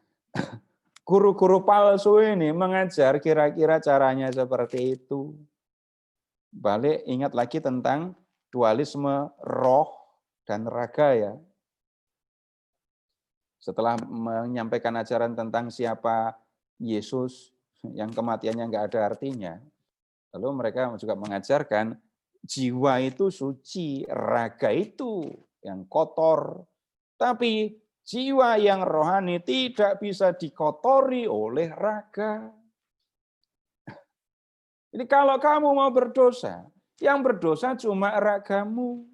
guru-guru palsu ini mengajar kira-kira caranya seperti itu. Balik ingat lagi tentang dualisme roh dan raga ya. Setelah menyampaikan ajaran tentang siapa Yesus yang kematiannya nggak ada artinya, lalu mereka juga mengajarkan jiwa itu suci, raga itu yang kotor, tapi jiwa yang rohani tidak bisa dikotori oleh raga. Jadi kalau kamu mau berdosa, yang berdosa cuma ragamu.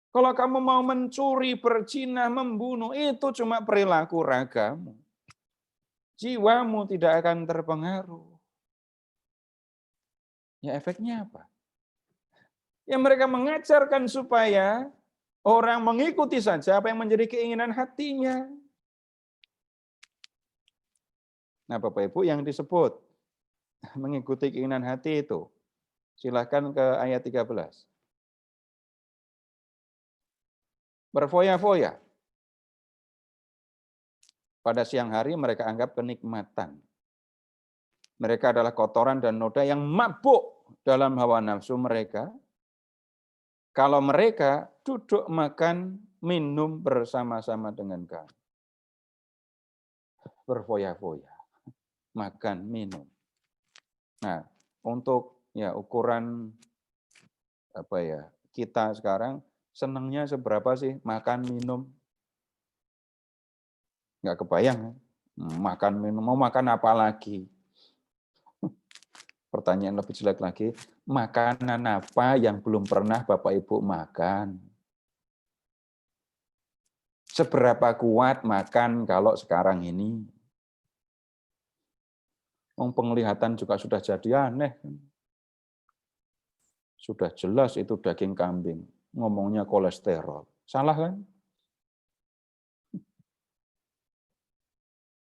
Kalau kamu mau mencuri, berzina, membunuh, itu cuma perilaku ragamu. Jiwamu tidak akan terpengaruh. Ya efeknya apa? Ya mereka mengajarkan supaya orang mengikuti saja apa yang menjadi keinginan hatinya. Nah Bapak Ibu yang disebut mengikuti keinginan hati itu, silahkan ke ayat 13. Berfoya-foya. Pada siang hari mereka anggap kenikmatan. Mereka adalah kotoran dan noda yang mabuk dalam hawa nafsu mereka. Kalau mereka duduk makan, minum bersama-sama dengan kami. Berfoya-foya, makan, minum. Nah, untuk ya ukuran kita sekarang senangnya seberapa sih makan, minum? Nggak kebayang. Makan, minum, mau makan apa lagi? Pertanyaan lebih jelek lagi, makanan apa yang belum pernah Bapak Ibu makan? Seberapa kuat makan kalau sekarang ini? Penglihatan juga sudah jadi aneh. Sudah jelas itu daging kambing. Ngomongnya kolesterol. Salah kan?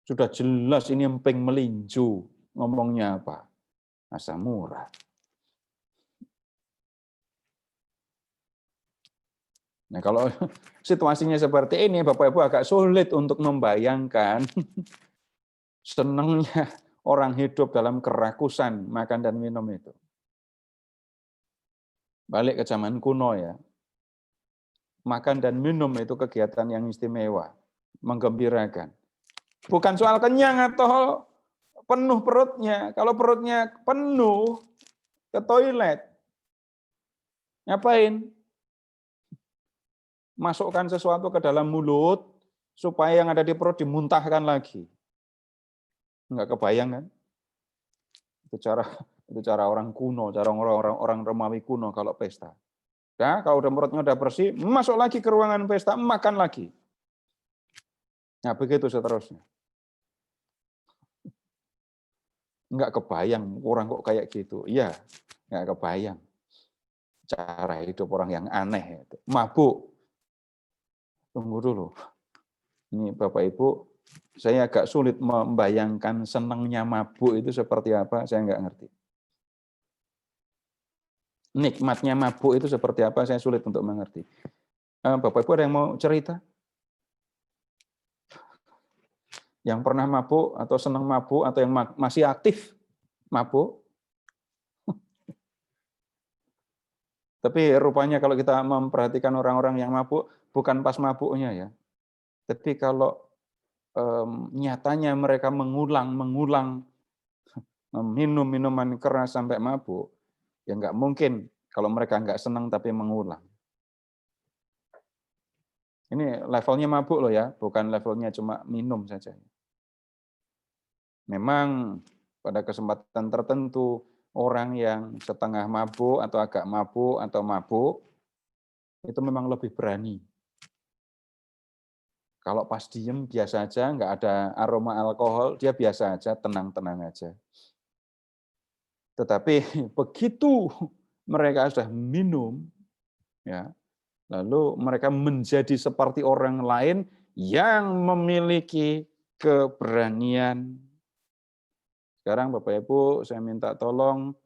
Sudah jelas ini emping melinju. Ngomongnya apa? Asam urat. Nah, kalau situasinya seperti ini, Bapak Ibu agak sulit untuk membayangkan senangnya orang hidup dalam kerakusan makan dan minum itu. Balik ke zaman kuno ya. Makan dan minum itu kegiatan yang istimewa, menggembirakan. Bukan soal kenyang atau penuh perutnya. Kalau perutnya penuh, ke toilet. Ngapain? Masukkan sesuatu ke dalam mulut, supaya yang ada di perut dimuntahkan lagi. Enggak kebayang kan? Itu cara orang kuno, cara orang Romawi kuno kalau pesta. Ya, kalau udah perutnya udah bersih, masuk lagi ke ruangan pesta, makan lagi. Nah, begitu seterusnya. Enggak kebayang orang kok kayak gitu. Iya, enggak kebayang. Cara hidup orang yang aneh. Mabuk. Tunggu dulu. Ini Bapak Ibu, saya agak sulit membayangkan senangnya mabuk itu seperti apa, saya enggak ngerti. Nikmatnya mabuk itu seperti apa, saya sulit untuk mengerti. Bapak Ibu ada yang mau cerita? Yang pernah mabuk atau senang mabuk atau yang masih aktif mabuk? Tapi rupanya kalau kita memperhatikan orang-orang yang mabuk, bukan pas mabuknya ya. Tapi kalau nyatanya mereka mengulang minum minuman keras sampai mabuk, ya nggak mungkin kalau mereka nggak senang tapi mengulang. Ini levelnya mabuk loh ya, bukan levelnya cuma minum saja. Memang pada kesempatan tertentu orang yang setengah mabuk atau agak mabuk atau mabuk itu memang lebih berani. Kalau pas diem biasa aja, nggak ada aroma alkohol, dia biasa aja, tenang-tenang aja. Tetapi begitu mereka sudah minum, ya, lalu mereka menjadi seperti orang lain yang memiliki keberanian. Sekarang Bapak Ibu, saya minta tolong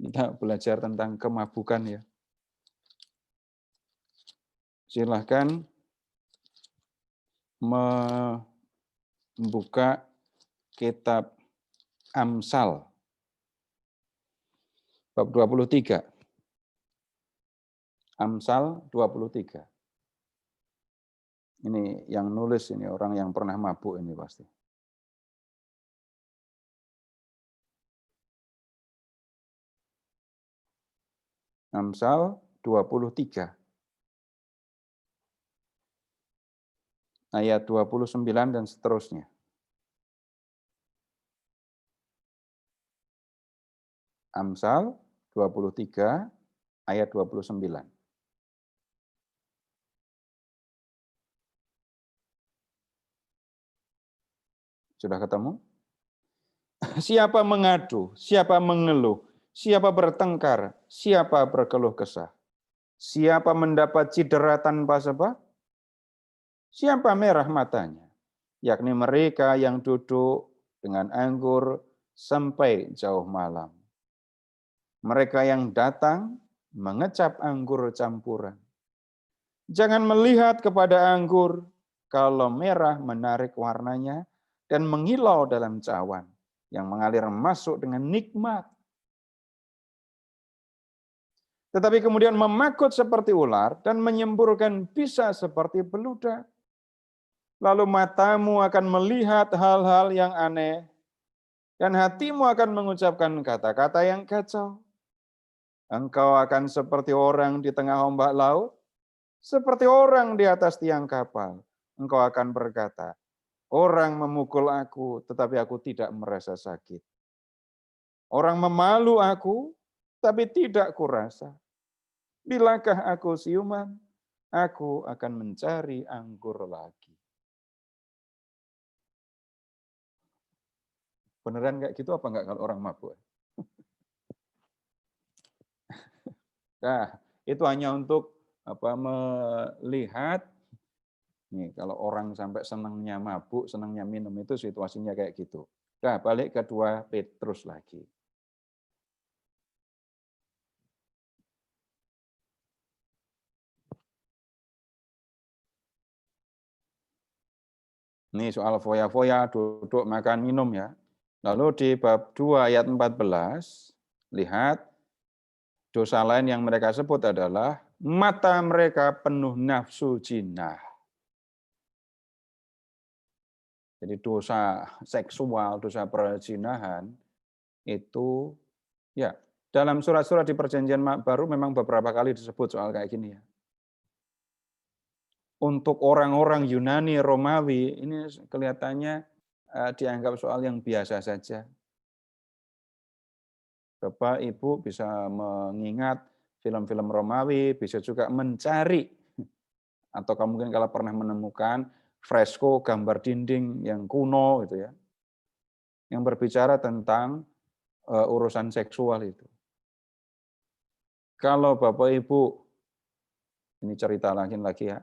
kita belajar tentang kemabukan ya. Silahkan membuka kitab Amsal bab 23. Amsal 23. Ini yang nulis ini orang yang pernah mabuk ini pasti. Amsal 23. Ayat 29 dan seterusnya. Amsal 23 ayat 29. Sudah ketemu? Siapa mengadu, siapa mengeluh, siapa bertengkar, siapa berkeluh kesah. Siapa mendapat cedera tanpa sebab? Siapa merah matanya? Yakni mereka yang duduk dengan anggur sampai jauh malam. Mereka yang datang mengecap anggur campuran. Jangan melihat kepada anggur kalau merah menarik warnanya dan mengilau dalam cawan. yang mengalir masuk dengan nikmat. Tetapi kemudian memakut seperti ular dan menyemburkan bisa seperti beludak. Lalu matamu akan melihat hal-hal yang aneh, dan hatimu akan mengucapkan kata-kata yang kacau. Engkau akan seperti orang di tengah ombak laut, seperti orang di atas tiang kapal. Engkau akan berkata, orang memukul aku, tetapi aku tidak merasa sakit. Orang memalu aku, tapi tidak kurasa. Bilakah aku siuman, aku akan mencari anggur lagi. Beneran kayak gitu apa enggak kalau orang mabuk? Nah, itu hanya untuk melihat nih kalau orang sampai senangnya mabuk, senangnya minum itu situasinya kayak gitu. Nah, balik ke 2 Petrus lagi. Ini soal foya-foya, duduk, makan, minum ya. Lalu di bab 2 ayat 14, lihat dosa lain yang mereka sebut adalah mata mereka penuh nafsu jinah. Jadi dosa seksual, dosa perzinahan itu ya dalam surat-surat di Perjanjian Baru memang beberapa kali disebut soal kayak gini ya. Untuk orang-orang Yunani, Romawi, ini kelihatannya dianggap soal yang biasa saja. Bapak, Ibu bisa mengingat film-film Romawi, bisa juga mencari, atau mungkin kalau pernah menemukan fresko, gambar dinding yang kuno, gitu ya, yang berbicara tentang urusan seksual itu. Kalau Bapak Ibu, ini cerita lagi ya,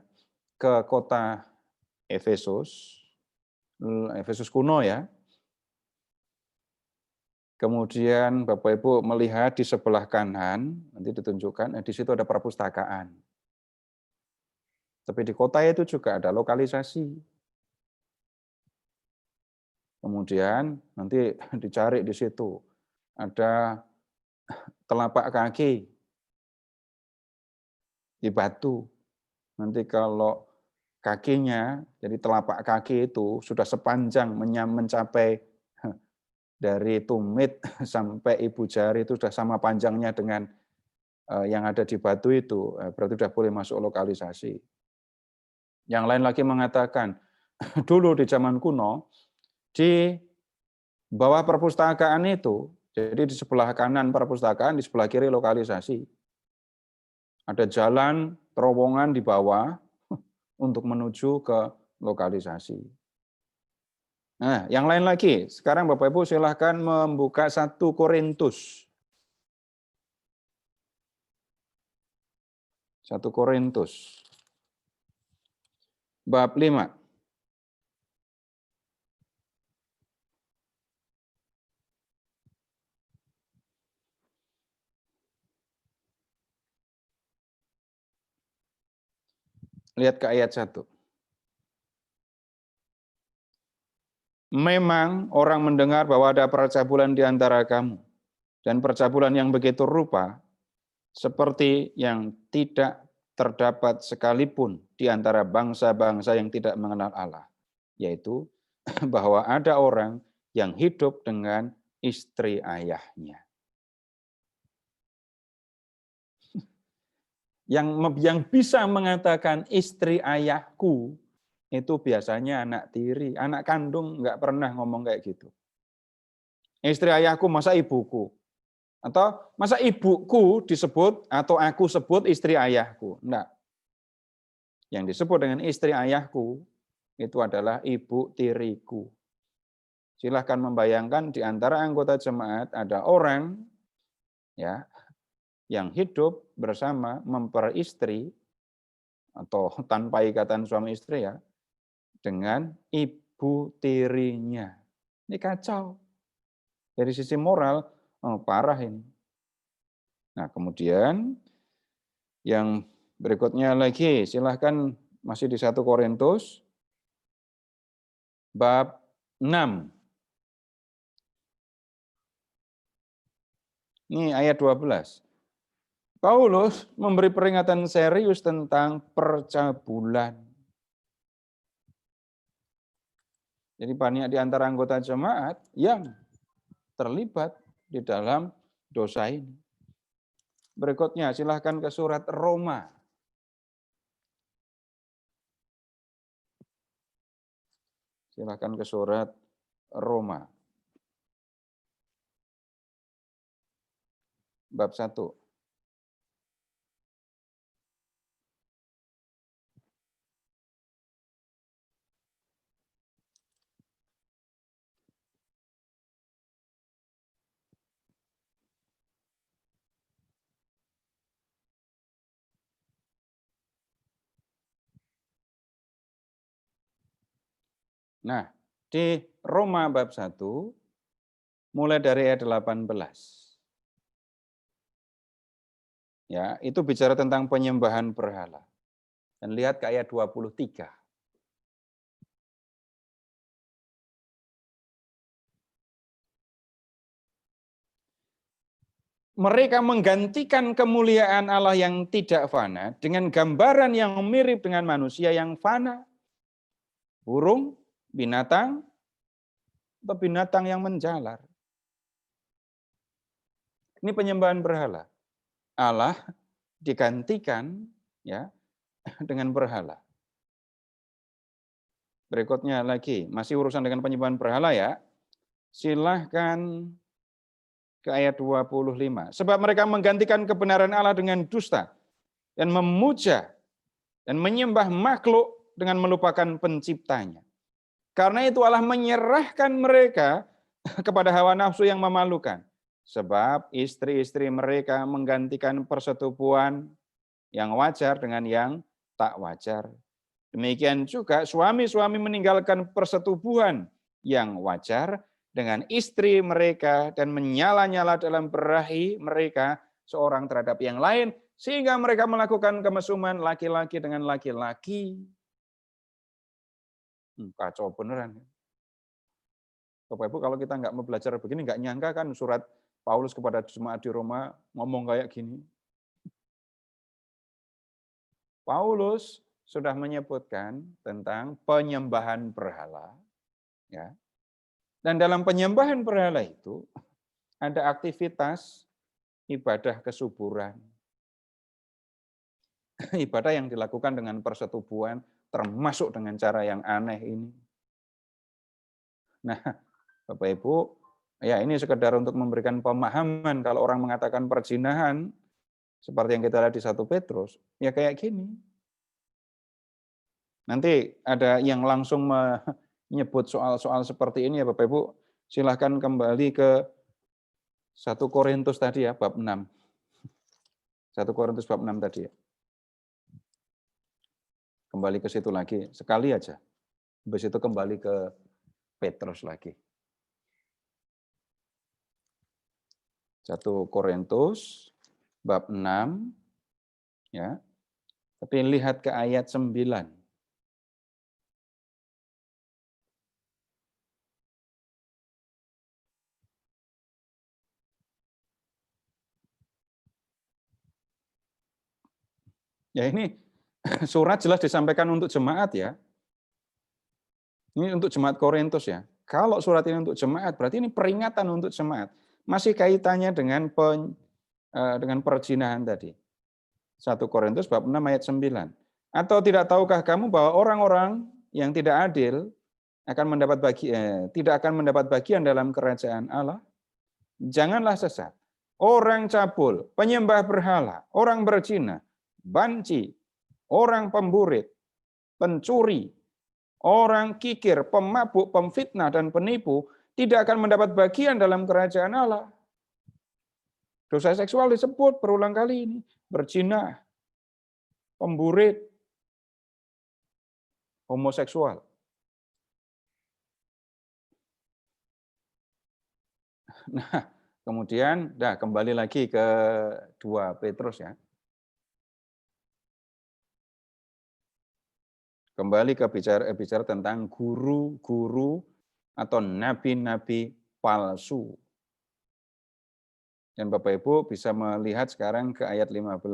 ke kota Efesus kuno ya. Kemudian Bapak Ibu melihat di sebelah kanan, nanti ditunjukkan, di situ ada perpustakaan. Tapi di kota itu juga ada lokalisasi. Kemudian nanti dicari di situ, ada telapak kaki di batu. Nanti kalau kakinya, jadi telapak kaki itu sudah sepanjang mencapai dari tumit sampai ibu jari itu sudah sama panjangnya dengan yang ada di batu itu, berarti sudah boleh masuk lokalisasi. Yang lain lagi mengatakan, dulu di zaman kuno, di bawah perpustakaan itu, jadi di sebelah kanan perpustakaan, di sebelah kiri lokalisasi. Ada jalan terowongan di bawah untuk menuju ke lokalisasi. Nah, yang lain lagi, sekarang Bapak Ibu silahkan membuka 1 Korintus. 1 Korintus. Bab 5. Lihat ke ayat 1. Memang orang mendengar bahwa ada percabulan di antara kamu, dan percabulan yang begitu rupa, seperti yang tidak terdapat sekalipun di antara bangsa-bangsa yang tidak mengenal Allah, yaitu bahwa ada orang yang hidup dengan istri ayahnya. Yang bisa mengatakan istri ayahku, itu biasanya anak tiri, anak kandung nggak pernah ngomong kayak gitu. Istri ayahku, masa ibuku? Atau masa ibuku disebut atau aku sebut istri ayahku? Enggak. Yang disebut dengan istri ayahku itu adalah ibu tiriku. Silahkan membayangkan di antara anggota jemaat ada orang ya yang hidup bersama memperistri atau tanpa ikatan suami istri ya dengan ibu tirinya. Ini kacau. Dari sisi moral, parah ini. Nah, kemudian yang berikutnya lagi, silahkan masih di 1 Korintus, bab 6. Ini ayat 12. Paulus memberi peringatan serius tentang percabulan. Jadi banyak di antara anggota jemaat yang terlibat di dalam dosa ini. Berikutnya silahkan ke surat Roma. Silahkan ke surat Roma. Bab 1. Nah, di Roma bab 1, mulai dari ayat 18. Ya, itu bicara tentang penyembahan berhala. Dan lihat ke ayat 23. Mereka menggantikan kemuliaan Allah yang tidak fana dengan gambaran yang mirip dengan manusia yang fana. Burung, binatang, atau binatang yang menjalar. Ini penyembahan berhala. Allah digantikan ya dengan berhala. Berikutnya lagi, masih urusan dengan penyembahan berhala ya. Silahkan ke ayat 25. Sebab mereka menggantikan kebenaran Allah dengan dusta dan memuja dan menyembah makhluk dengan melupakan penciptanya. Karena itu Allah menyerahkan mereka kepada hawa nafsu yang memalukan. Sebab istri-istri mereka menggantikan persetubuhan yang wajar dengan yang tak wajar. Demikian juga suami-suami meninggalkan persetubuhan yang wajar dengan istri mereka dan menyala-nyala dalam berahi mereka seorang terhadap yang lain, sehingga mereka melakukan kemesuman laki-laki dengan laki-laki. Kacau beneran. Bapak Ibu, kalau kita nggak mau belajar begini, nggak nyangka kan surat Paulus kepada jemaat di Roma ngomong kayak gini. Paulus sudah menyebutkan tentang penyembahan berhala, ya. Dan dalam penyembahan berhala itu ada aktivitas ibadah kesuburan. Ibadah yang dilakukan dengan persetubuhan, termasuk dengan cara yang aneh ini. Nah, Bapak Ibu, ya ini sekedar untuk memberikan pemahaman kalau orang mengatakan perzinahan, seperti yang kita lihat di 1 Petrus, ya kayak gini. Nanti ada yang langsung menyebut soal-soal seperti ini ya Bapak Ibu, silahkan kembali ke 1 Korintus tadi ya, bab 6. 1 Korintus bab 6 tadi ya. Kembali ke situ lagi, sekali aja. Habis itu kembali ke Petrus lagi. 1 Korintus bab 6 ya. Tapi lihat ke ayat 9. Ya ini surat jelas disampaikan untuk jemaat ya. Ini untuk jemaat Korintus ya. Kalau surat ini untuk jemaat, berarti ini peringatan untuk jemaat. Masih kaitannya dengan perzinahan tadi. 1 Korintus bab 6 ayat 9. Atau tidak tahukah kamu bahwa orang-orang yang tidak adil tidak akan mendapat bagian dalam kerajaan Allah? Janganlah sesat. Orang cabul, penyembah berhala, orang berzina, banci, orang pemburit, pencuri, orang kikir, pemabuk, pemfitnah, dan penipu tidak akan mendapat bagian dalam kerajaan Allah. Dosa seksual disebut berulang kali ini. Berzina, pemburit, homoseksual. Nah, kemudian kembali lagi ke 2 Petrus ya. Kembali ke bicara tentang guru-guru atau nabi-nabi palsu. Dan Bapak Ibu bisa melihat sekarang ke ayat 15.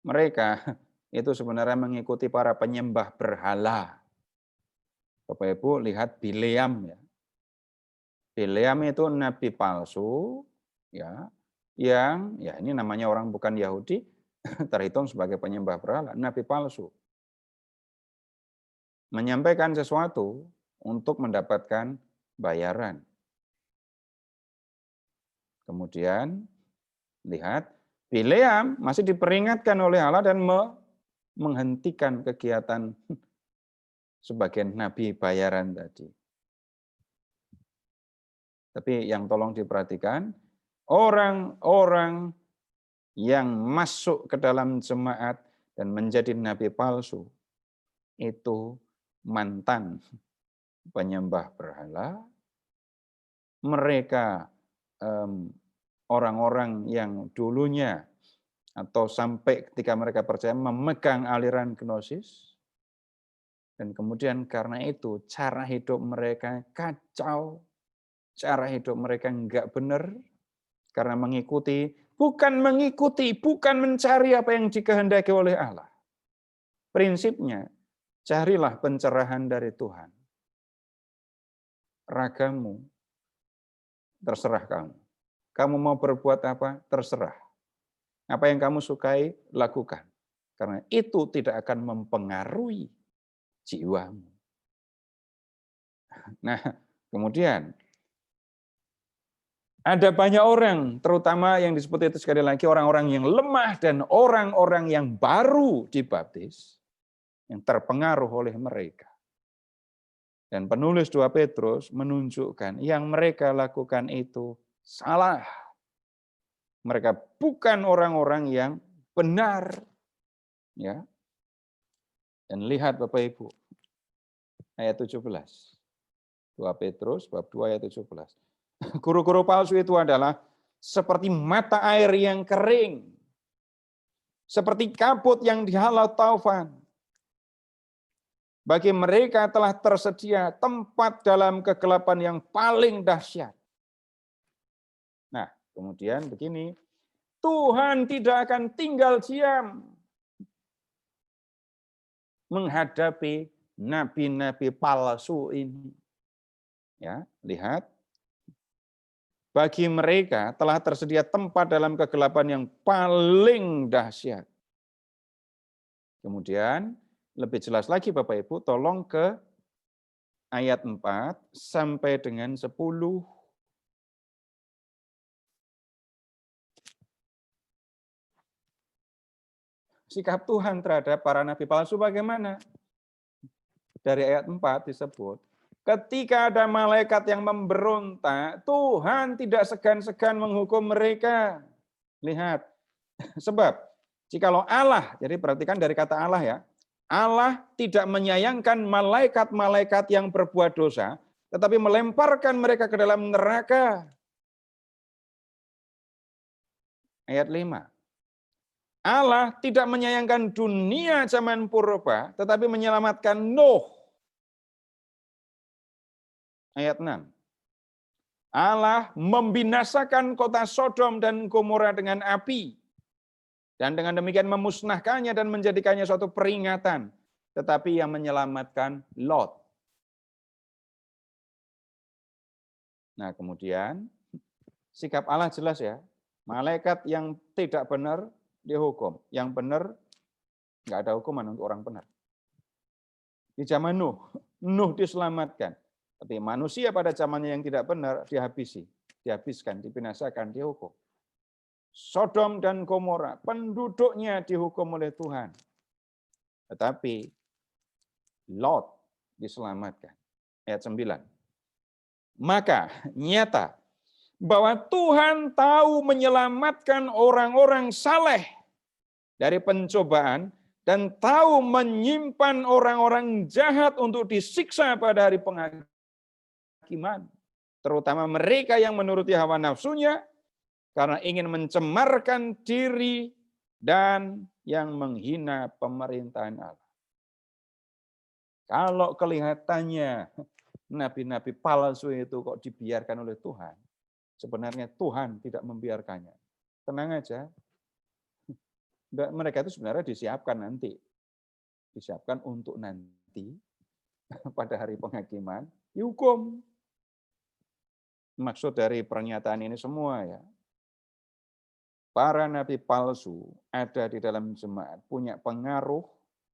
Mereka itu sebenarnya mengikuti para penyembah berhala. Bapak Ibu lihat Bileam ya. Bileam itu nabi palsu ya, yang ya ini namanya orang bukan Yahudi terhitung sebagai penyembah berhala, nabi palsu. Menyampaikan sesuatu untuk mendapatkan bayaran. Kemudian lihat Bileam masih diperingatkan oleh Allah dan menghentikan kegiatan sebagian nabi bayaran tadi. Tapi yang tolong diperhatikan, orang-orang yang masuk ke dalam jemaat dan menjadi nabi palsu, itu mantan penyembah berhala, mereka orang-orang yang dulunya atau sampai ketika mereka percaya memegang aliran gnosis, dan kemudian karena itu cara hidup mereka kacau, cara hidup mereka enggak benar, karena bukan mencari apa yang dikehendaki oleh Allah. Prinsipnya, carilah pencerahan dari Tuhan. Ragamu, terserah kamu. Kamu mau berbuat apa? Terserah. Apa yang kamu sukai, lakukan. Karena itu tidak akan mempengaruhi jiwamu. Nah, kemudian ada banyak orang, terutama yang disebut itu sekali lagi orang-orang yang lemah dan orang-orang yang baru dibaptis, yang terpengaruh oleh mereka. Dan penulis 2 Petrus menunjukkan yang mereka lakukan itu salah. Mereka bukan orang-orang yang benar. Ya. Dan lihat Bapak Ibu, ayat 17. 2 Petrus bab 2 ayat 17. Guru-guru palsu itu adalah seperti mata air yang kering, seperti kabut yang dihalau taufan. Bagi mereka telah tersedia tempat dalam kegelapan yang paling dahsyat. Nah, kemudian begini, Tuhan tidak akan tinggal diam menghadapi nabi-nabi palsu ini. Ya, lihat. Bagi mereka telah tersedia tempat dalam kegelapan yang paling dahsyat. Kemudian lebih jelas lagi Bapak Ibu, tolong ke ayat 4 sampai dengan 10. Sikap Tuhan terhadap para nabi palsu bagaimana? Dari ayat 4 disebut, ketika ada malaikat yang memberontak, Tuhan tidak segan-segan menghukum mereka. Lihat, sebab jikalau Allah, jadi perhatikan dari kata Allah ya, Allah tidak menyayangkan malaikat-malaikat yang berbuat dosa, tetapi melemparkan mereka ke dalam neraka. Ayat 5. Allah tidak menyayangkan dunia zaman purba, tetapi menyelamatkan Nuh. Ayat 6. Allah membinasakan kota Sodom dan Gomora dengan api. Dan dengan demikian memusnahkannya dan menjadikannya suatu peringatan. Tetapi yang menyelamatkan Lot. Nah kemudian sikap Allah jelas ya. Malaikat yang tidak benar dihukum. Yang benar nggak ada hukuman untuk orang benar. Di zaman Nuh, Nuh diselamatkan. Tapi manusia pada zamannya yang tidak benar dihabiskan, dibinasakan, dihukum. Sodom dan Gomora, penduduknya dihukum oleh Tuhan. Tetapi Lot diselamatkan. Ayat 9. Maka nyata bahwa Tuhan tahu menyelamatkan orang-orang saleh dari pencobaan dan tahu menyimpan orang-orang jahat untuk disiksa pada hari penghakiman. Terutama mereka yang menuruti hawa nafsunya karena ingin mencemarkan diri dan yang menghina pemerintahan Allah. Kalau kelihatannya nabi-nabi palsu itu kok dibiarkan oleh Tuhan. Sebenarnya Tuhan tidak membiarkannya. Tenang aja. Mereka itu sebenarnya disiapkan nanti. Disiapkan untuk nanti pada hari penghakiman dihukum. Maksud dari pernyataan ini semua ya. Para nabi palsu ada di dalam jemaat, punya pengaruh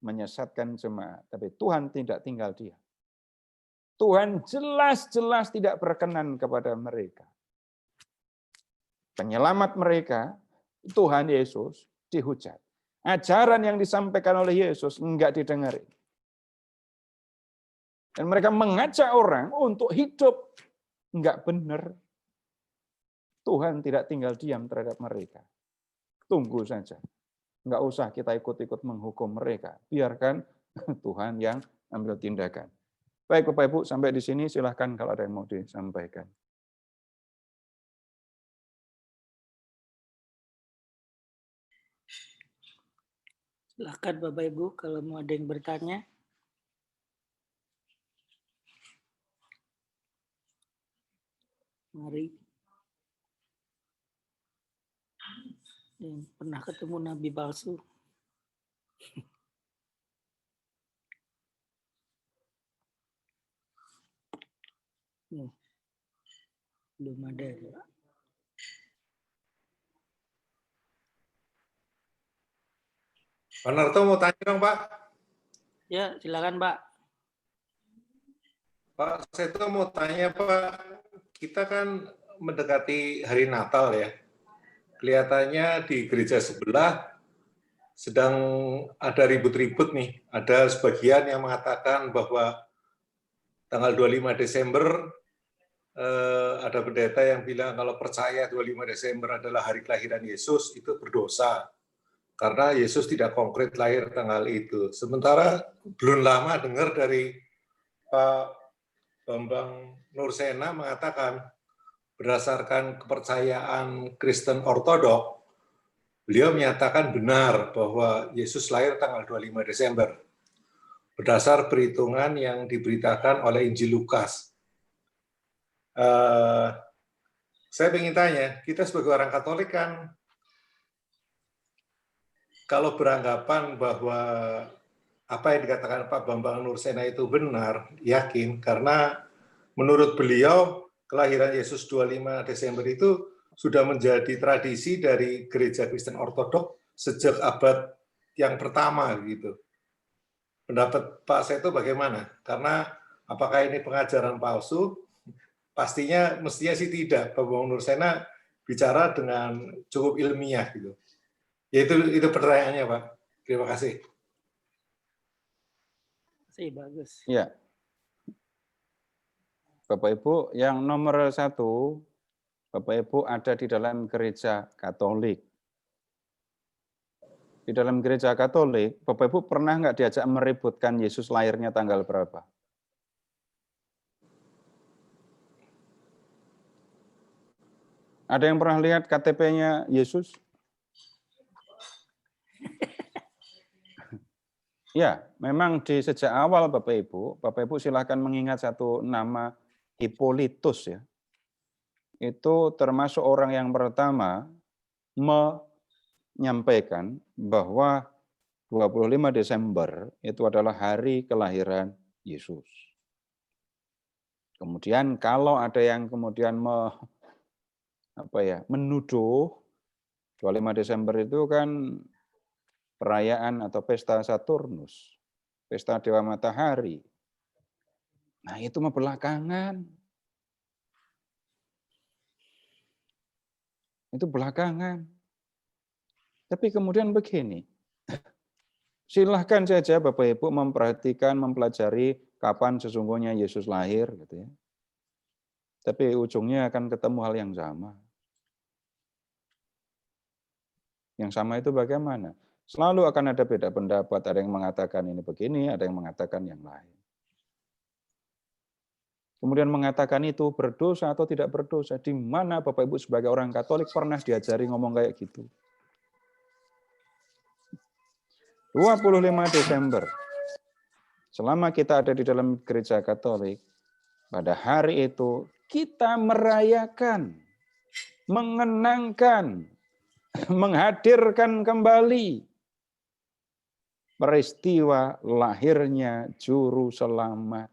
menyesatkan jemaat, tapi Tuhan tidak tinggal diam. Tuhan jelas-jelas tidak berkenan kepada mereka. Penyelamat mereka, Tuhan Yesus, dihujat. Ajaran yang disampaikan oleh Yesus enggak didengar. Dan mereka mengajak orang untuk hidup enggak benar. Tuhan tidak tinggal diam terhadap mereka. Tunggu saja. Enggak usah kita ikut-ikut menghukum mereka. Biarkan Tuhan yang ambil tindakan. Baik Bapak Ibu, sampai di sini silahkan kalau ada yang mau disampaikan. Silahkan Bapak Ibu kalau mau ada yang bertanya. Mari. Yang pernah ketemu nabi palsu. Belum ada ya. Pak Narto mau tanya dong, Pak. Ya, silakan Pak. Pak, saya tuh mau tanya, Pak. Kita kan mendekati hari Natal ya. Kelihatannya di gereja sebelah sedang ada ribut-ribut nih. Ada sebagian yang mengatakan bahwa tanggal 25 Desember ada pendeta yang bilang kalau percaya 25 Desember adalah hari kelahiran Yesus, itu berdosa. Karena Yesus tidak konkret lahir tanggal itu. Sementara belum lama dengar dari Pak Bambang Nursena mengatakan berdasarkan kepercayaan Kristen Ortodok, beliau menyatakan benar bahwa Yesus lahir tanggal 25 Desember. Berdasar perhitungan yang diberitakan oleh Injil Lukas. Saya ingin tanya, kita sebagai orang Katolik kan kalau beranggapan bahwa apa yang dikatakan Pak Bambang Nursena itu benar, yakin, karena menurut beliau kelahiran Yesus 25 Desember itu sudah menjadi tradisi dari gereja Kristen Ortodok sejak abad yang pertama gitu. Pendapat Pak Seto bagaimana? Karena apakah ini pengajaran palsu? Mestinya sih tidak. Pak Bambang Nursena bicara dengan cukup ilmiah gitu. Ya itu pertanyaannya, Pak. Terima kasih. Bagus. Ya. Bapak Ibu, yang nomor 1, Bapak Ibu ada di dalam gereja Katolik. Di dalam gereja Katolik, Bapak Ibu pernah nggak diajak meributkan Yesus lahirnya tanggal berapa? Ada yang pernah lihat KTP-nya Yesus? Ya, memang di sejak awal Bapak Ibu silakan mengingat satu nama Hippolytus ya. Itu termasuk orang yang pertama menyampaikan bahwa 25 Desember itu adalah hari kelahiran Yesus. Kemudian kalau ada yang kemudian menuduh 25 Desember itu kan perayaan atau pesta Saturnus, pesta Dewa Matahari. Nah itu mah belakangan. Itu belakangan. Tapi kemudian begini, silahkan saja Bapak Ibu memperhatikan, mempelajari kapan sesungguhnya Yesus lahir, gitu ya. Tapi ujungnya akan ketemu hal yang sama. Yang sama itu bagaimana? Selalu akan ada beda pendapat, ada yang mengatakan ini begini, ada yang mengatakan yang lain. Kemudian mengatakan itu berdosa atau tidak berdosa, di mana Bapak Ibu sebagai orang Katolik pernah diajari ngomong kayak gitu. 25 Desember, selama kita ada di dalam gereja Katolik, Pada hari itu kita merayakan, mengenangkan, menghadirkan kembali peristiwa lahirnya Juru Selamat.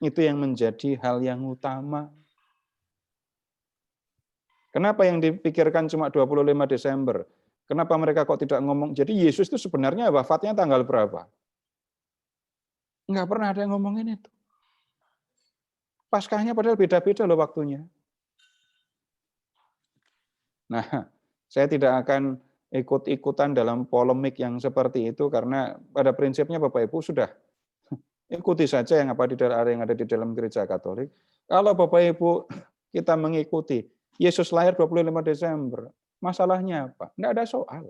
Itu yang menjadi hal yang utama. Kenapa yang dipikirkan cuma 25 Desember? Kenapa mereka kok tidak ngomong? Jadi Yesus itu sebenarnya wafatnya tanggal berapa? Enggak pernah ada yang ngomongin itu. Paskahnya padahal beda-beda loh waktunya. Nah, saya tidak akan ikut-ikutan dalam polemik yang seperti itu karena pada prinsipnya Bapak Ibu sudah ikuti saja yang ada di dalam gereja Katolik. Kalau Bapak Ibu kita mengikuti Yesus lahir 25 Desember, masalahnya apa? Enggak ada soal.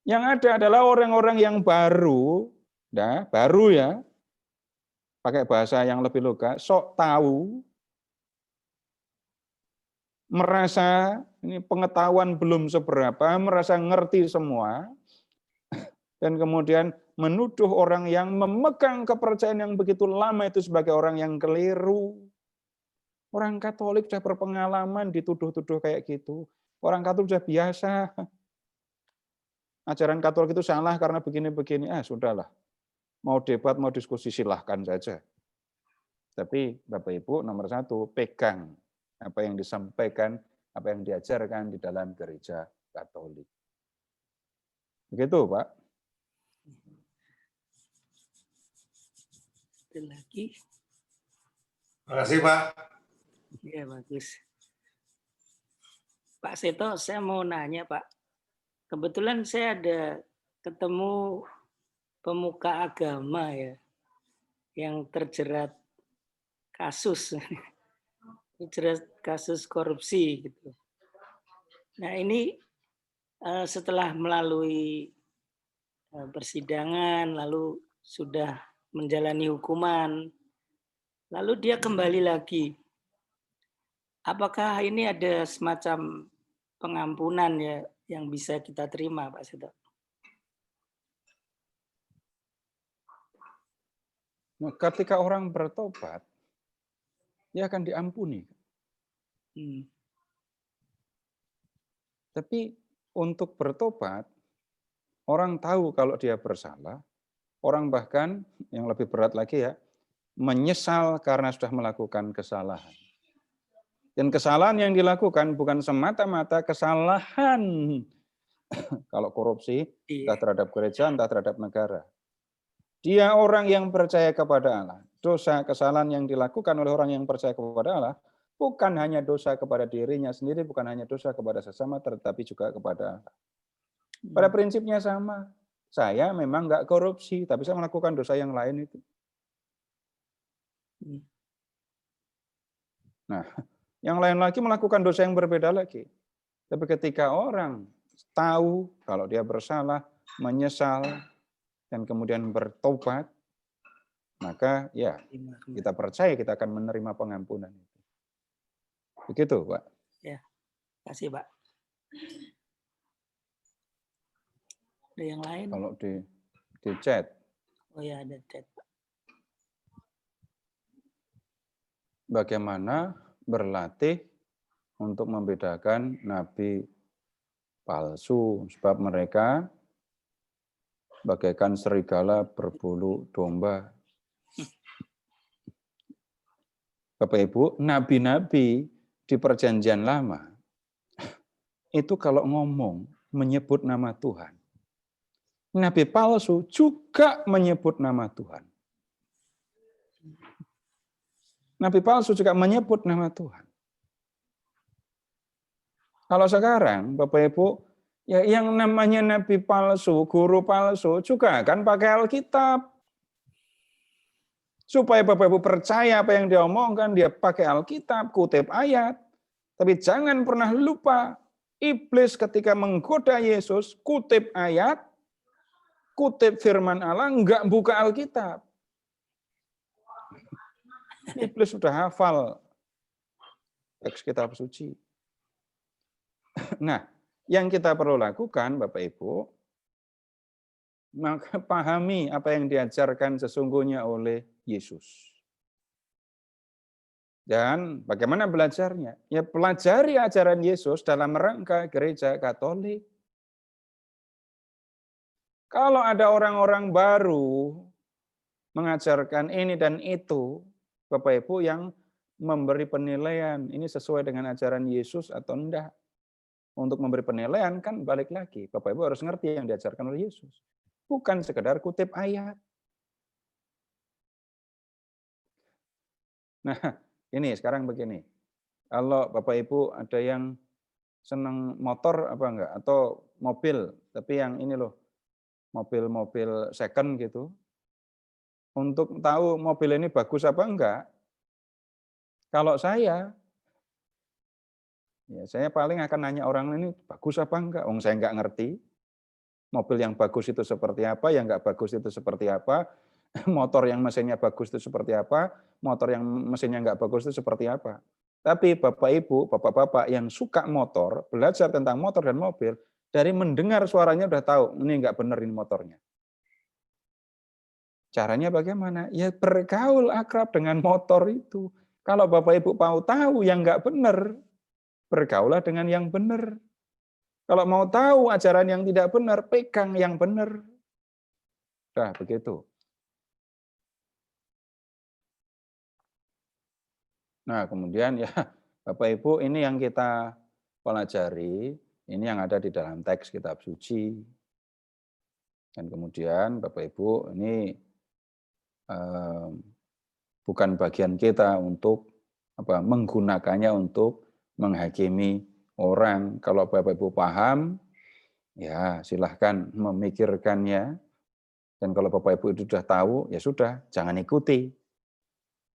Yang ada adalah orang-orang yang baru ya, pakai bahasa yang lebih lega, sok tahu, merasa ini pengetahuan belum seberapa, merasa ngerti semua, dan kemudian menuduh orang yang memegang kepercayaan yang begitu lama itu sebagai orang yang keliru. Orang Katolik sudah berpengalaman dituduh-tuduh kayak gitu. Orang Katolik sudah biasa. Ajaran Katolik itu salah karena begini-begini. Sudahlah. Mau debat, mau diskusi, silahkan saja. Tapi Bapak Ibu nomor satu, pegang apa yang disampaikan, apa yang diajarkan di dalam gereja Katolik. Begitu, Pak. Ada lagi? Terima kasih, Pak. Ya, bagus. Pak Seto, saya mau nanya, Pak. Kebetulan saya ada ketemu pemuka agama ya, yang terjerat kasus korupsi gitu. Nah, ini setelah melalui persidangan, lalu sudah menjalani hukuman, lalu dia kembali lagi. Apakah ini ada semacam pengampunan ya yang bisa kita terima, Pak Seto? Nah, ketika orang bertobat, dia akan diampuni. Tapi untuk bertobat, orang tahu kalau dia bersalah, orang bahkan yang lebih berat lagi ya, menyesal karena sudah melakukan kesalahan. Dan kesalahan yang dilakukan bukan semata-mata kesalahan kalau korupsi, entah terhadap gereja, entah terhadap negara. Dia orang yang percaya kepada Allah. Dosa kesalahan yang dilakukan oleh orang yang percaya kepada Allah bukan hanya dosa kepada dirinya sendiri, bukan hanya dosa kepada sesama, tetapi juga kepada Allah. Pada prinsipnya sama. Saya memang nggak korupsi, tapi saya melakukan dosa yang lain itu. Nah, yang lain lagi melakukan dosa yang berbeda lagi. Tapi ketika orang tahu kalau dia bersalah, menyesal, dan kemudian bertobat, maka ya kita percaya kita akan menerima pengampunan itu. Begitu, Pak. Ya, kasih, Pak. Ada yang lain? Kalau di chat. Oh ya, ada chat, Pak. Bagaimana berlatih untuk membedakan nabi palsu, sebab mereka bagaikan serigala berbulu domba. Bapak Ibu, nabi-nabi di perjanjian lama itu kalau ngomong menyebut nama Tuhan. Nabi palsu juga menyebut nama Tuhan. Nabi palsu juga menyebut nama Tuhan. Kalau sekarang, Bapak Ibu, ya yang namanya nabi palsu, guru palsu juga kan pakai Alkitab. Supaya Bapak Ibu percaya apa yang dia omongkan, dia pakai Alkitab, kutip ayat. Tapi jangan pernah lupa, iblis ketika menggoda Yesus, kutip ayat, kutip firman Allah, enggak buka Alkitab. Iblis sudah hafal teks kitab suci. Nah, yang kita perlu lakukan, Bapak Ibu, maka pahami apa yang diajarkan sesungguhnya oleh Yesus. Dan bagaimana belajarnya? Ya pelajari ajaran Yesus dalam rangka gereja Katolik. Kalau ada orang-orang baru mengajarkan ini dan itu, Bapak Ibu yang memberi penilaian, ini sesuai dengan ajaran Yesus atau enggak. Untuk memberi penilaian kan balik lagi, Bapak Ibu harus ngerti yang diajarkan oleh Yesus. Bukan sekedar kutip ayat. Nah, ini sekarang begini. Kalau Bapak Ibu ada yang senang motor apa enggak atau mobil, tapi yang ini loh, mobil-mobil second gitu. Untuk tahu mobil ini bagus apa enggak, kalau saya paling akan nanya orang ini bagus apa enggak. Saya enggak ngerti. Mobil yang bagus itu seperti apa, yang enggak bagus itu seperti apa, motor yang mesinnya bagus itu seperti apa, motor yang mesinnya enggak bagus itu seperti apa. Tapi Bapak Ibu, Bapak-bapak yang suka motor, belajar tentang motor dan mobil, dari mendengar suaranya udah tahu, ini enggak benar ini motornya. Caranya bagaimana? Ya bergaul akrab dengan motor itu. Kalau Bapak Ibu mau tahu yang enggak benar, bergaulah dengan yang benar. Kalau mau tahu ajaran yang tidak benar, pegang yang benar. Nah, begitu. Nah, kemudian ya Bapak Ibu ini yang kita pelajari, ini yang ada di dalam teks kitab suci. Dan kemudian Bapak Ibu ini bukan bagian kita untuk menggunakannya untuk menghakimi orang. Kalau Bapak Ibu paham, ya silahkan memikirkannya. Dan kalau Bapak Ibu itu sudah tahu, ya sudah, jangan ikuti.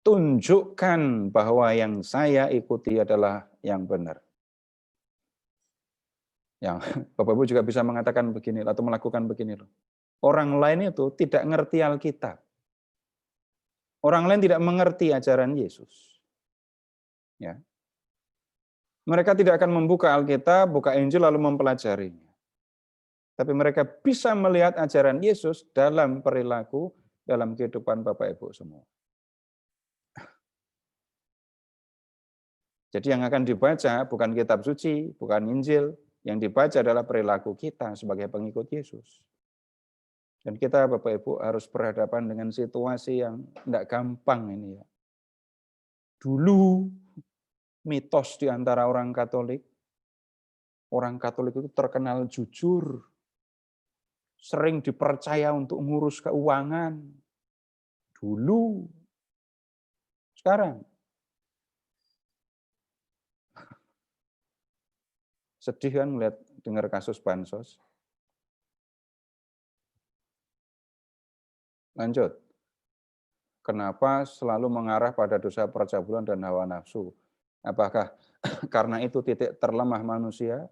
Tunjukkan bahwa yang saya ikuti adalah yang benar. Yang Bapak Ibu juga bisa mengatakan begini atau melakukan begini loh. Orang lain itu tidak ngerti Alkitab. Orang lain tidak mengerti ajaran Yesus. Ya. Mereka tidak akan membuka Alkitab, buka Injil lalu mempelajarinya. Tapi mereka bisa melihat ajaran Yesus dalam perilaku, dalam kehidupan Bapak Ibu semua. Jadi yang akan dibaca bukan kitab suci, bukan Injil, yang dibaca adalah perilaku kita sebagai pengikut Yesus. Dan kita Bapak Ibu harus berhadapan dengan situasi yang tidak gampang ini ya. Dulu mitos di antara orang Katolik itu terkenal jujur, sering dipercaya untuk ngurus keuangan. Dulu. Sekarang. Sedih kan melihat dengar kasus bansos. Lanjut. Kenapa selalu mengarah pada dosa percabulan dan hawa nafsu? Apakah karena itu titik terlemah manusia?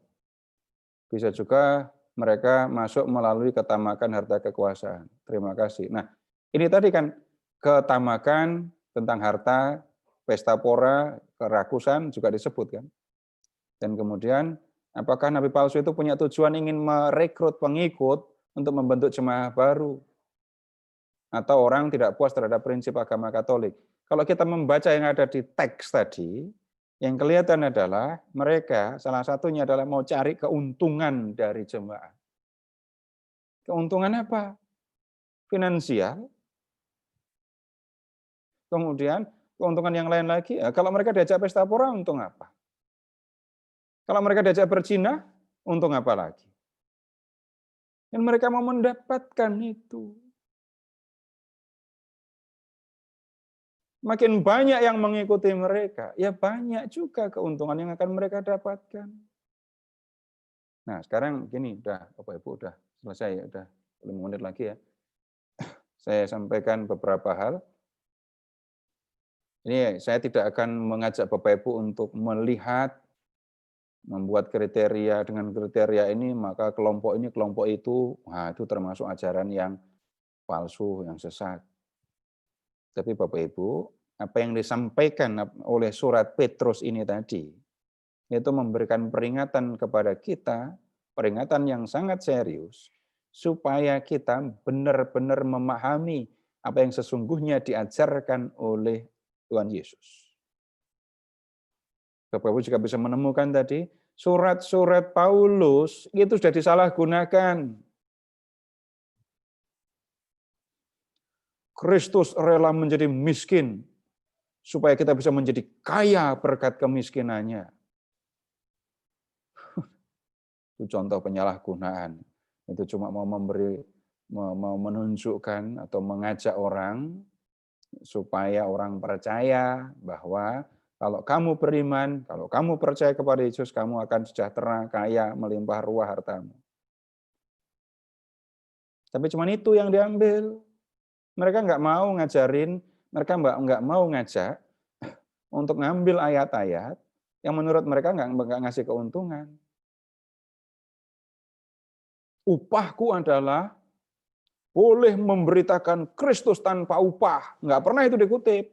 Bisa juga mereka masuk melalui ketamakan harta kekuasaan. Terima kasih. Nah, ini tadi kan ketamakan tentang harta, pesta pora, kerakusan juga disebut kan. Dan kemudian apakah Nabi palsu itu punya tujuan ingin merekrut pengikut untuk membentuk jemaah baru? Atau orang tidak puas terhadap prinsip agama Katolik? Kalau kita membaca yang ada di teks tadi, yang kelihatan adalah mereka salah satunya adalah mau cari keuntungan dari jemaah. Keuntungan apa? Finansial. Kemudian keuntungan yang lain lagi, kalau mereka diajak pesta pora, untung apa? Kalau mereka diajak berzina, untung apa lagi? Dan mereka mau mendapatkan itu. Makin banyak yang mengikuti mereka, ya banyak juga keuntungan yang akan mereka dapatkan. Nah, sekarang gini, Bapak Ibu udah selesai, udah 5 menit lagi ya. Saya sampaikan beberapa hal. Ini saya tidak akan mengajak Bapak Ibu untuk melihat, membuat kriteria, dengan kriteria ini, maka kelompok ini, kelompok itu, nah itu termasuk ajaran yang palsu, yang sesat. Tapi Bapak Ibu, apa yang disampaikan oleh surat Petrus ini tadi, itu memberikan peringatan kepada kita, peringatan yang sangat serius, supaya kita benar-benar memahami apa yang sesungguhnya diajarkan oleh Tuhan Yesus. Bapak Ibu juga bisa menemukan tadi, surat-surat Paulus itu sudah disalahgunakan. Kristus rela menjadi miskin, supaya kita bisa menjadi kaya berkat kemiskinannya. Itu contoh penyalahgunaan. Itu cuma mau menunjukkan atau mengajak orang supaya orang percaya bahwa kalau kamu beriman, kalau kamu percaya kepada Yesus, kamu akan sejahtera, kaya, melimpah ruah hartamu. Tapi cuma itu yang diambil. Mereka nggak mau ngajarin, mereka nggak mau ngajak untuk ngambil ayat-ayat yang menurut mereka nggak ngasih keuntungan. Upahku adalah boleh memberitakan Kristus tanpa upah. Nggak pernah itu dikutip.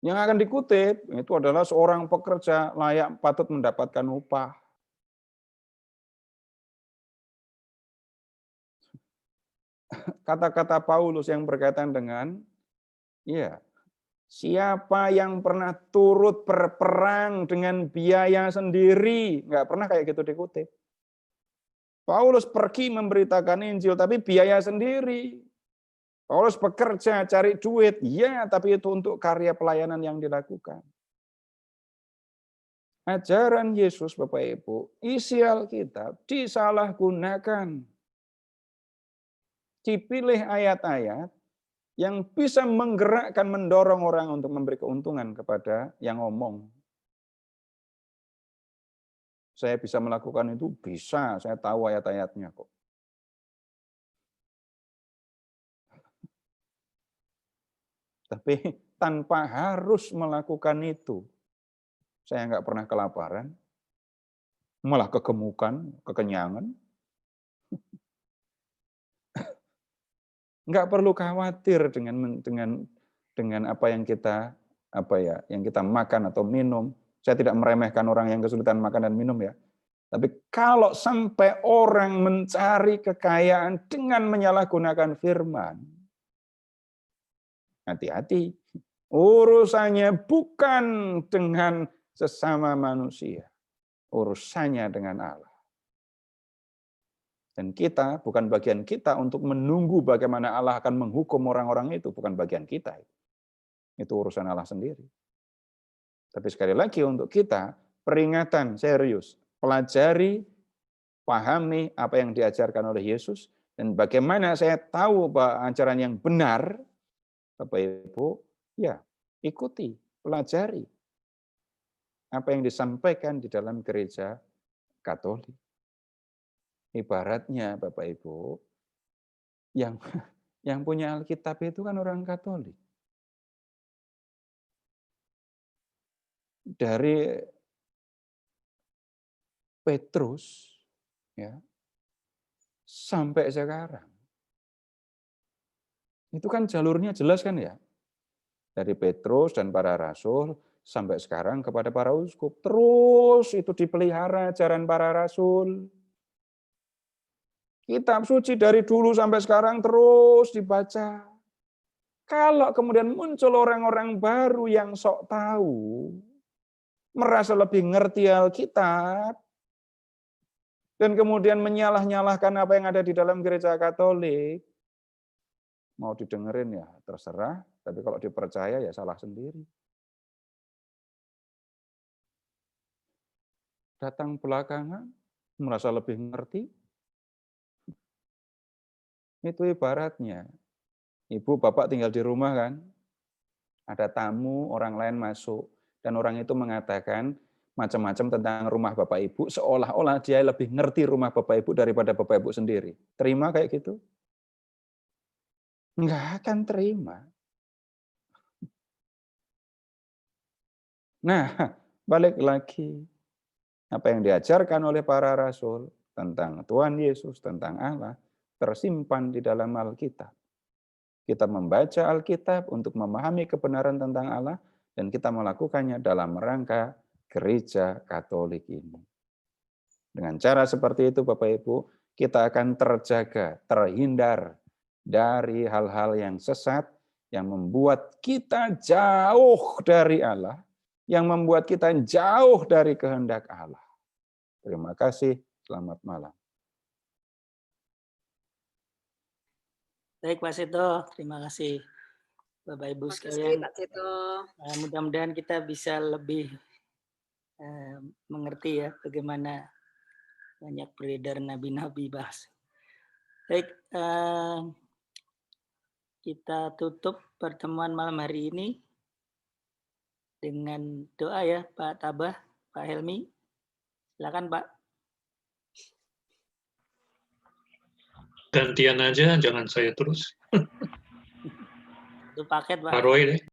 Yang akan dikutip itu adalah seorang pekerja layak patut mendapatkan upah. Kata-kata Paulus yang berkaitan dengan, ya, siapa yang pernah turut berperang dengan biaya sendiri, nggak pernah kayak gitu dikutip. Paulus pergi memberitakan Injil, tapi biaya sendiri. Paulus bekerja, cari duit, ya, tapi itu untuk karya pelayanan yang dilakukan. Ajaran Yesus, Bapak Ibu, isi Alkitab disalahgunakan. Dipilih ayat-ayat yang bisa menggerakkan, mendorong orang untuk memberi keuntungan kepada yang ngomong. Saya bisa melakukan itu, bisa, saya tahu ayat-ayatnya kok. Tapi tanpa harus melakukan itu, saya nggak pernah kelaparan, malah kegemukan, kekenyangan. Nggak perlu khawatir dengan apa yang kita makan atau minum. Saya tidak meremehkan orang yang kesulitan makan dan minum ya. Tapi kalau sampai orang mencari kekayaan dengan menyalahgunakan firman, hati-hati. Urusannya bukan dengan sesama manusia, urusannya dengan Allah. Dan kita, bukan bagian kita untuk menunggu bagaimana Allah akan menghukum orang-orang itu, bukan bagian kita. Itu urusan Allah sendiri. Tapi sekali lagi untuk kita, peringatan serius, pelajari, pahami apa yang diajarkan oleh Yesus, dan bagaimana saya tahu bahwa ajaran yang benar, Bapak Ibu, ya ikuti, pelajari apa yang disampaikan di dalam gereja Katolik. Ibaratnya Bapak Ibu, yang punya Alkitab itu kan orang Katolik. Dari Petrus ya sampai sekarang. Itu kan jalurnya jelas kan ya. Dari Petrus dan para rasul sampai sekarang kepada para uskup. Terus itu dipelihara ajaran para rasul. Kitab suci dari dulu sampai sekarang terus dibaca. Kalau kemudian muncul orang-orang baru yang sok tahu, merasa lebih ngerti Alkitab, dan kemudian menyalah-nyalahkan apa yang ada di dalam gereja Katolik, mau didengerin ya terserah, tapi kalau dipercaya ya salah sendiri. Datang belakangan, merasa lebih ngerti. Itu ibaratnya, ibu bapak tinggal di rumah kan, ada tamu, orang lain masuk, dan orang itu mengatakan macam-macam tentang rumah bapak ibu, seolah-olah dia lebih ngerti rumah bapak ibu daripada bapak ibu sendiri. Terima kayak gitu? Enggak akan terima. Nah, balik lagi. Apa yang diajarkan oleh para rasul tentang Tuhan Yesus, tentang Allah, tersimpan di dalam Alkitab. Kita membaca Alkitab untuk memahami kebenaran tentang Allah, dan kita melakukannya dalam rangka gereja Katolik ini. Dengan cara seperti itu Bapak Ibu, kita akan terjaga, terhindar dari hal-hal yang sesat, yang membuat kita jauh dari Allah, yang membuat kita jauh dari kehendak Allah. Terima kasih, selamat malam. Baik Pak Seto, terima kasih Bapak Ibu sekalian. Pak Seto. Mudah-mudahan kita bisa lebih mengerti ya bagaimana banyak beredar nabi-nabi bahas. Baik, kita tutup pertemuan malam hari ini dengan doa ya Pak Tabah, Pak Helmi. Silakan Pak. Gantian aja, jangan saya terus. Itu paket Pak. Pak Roy deh.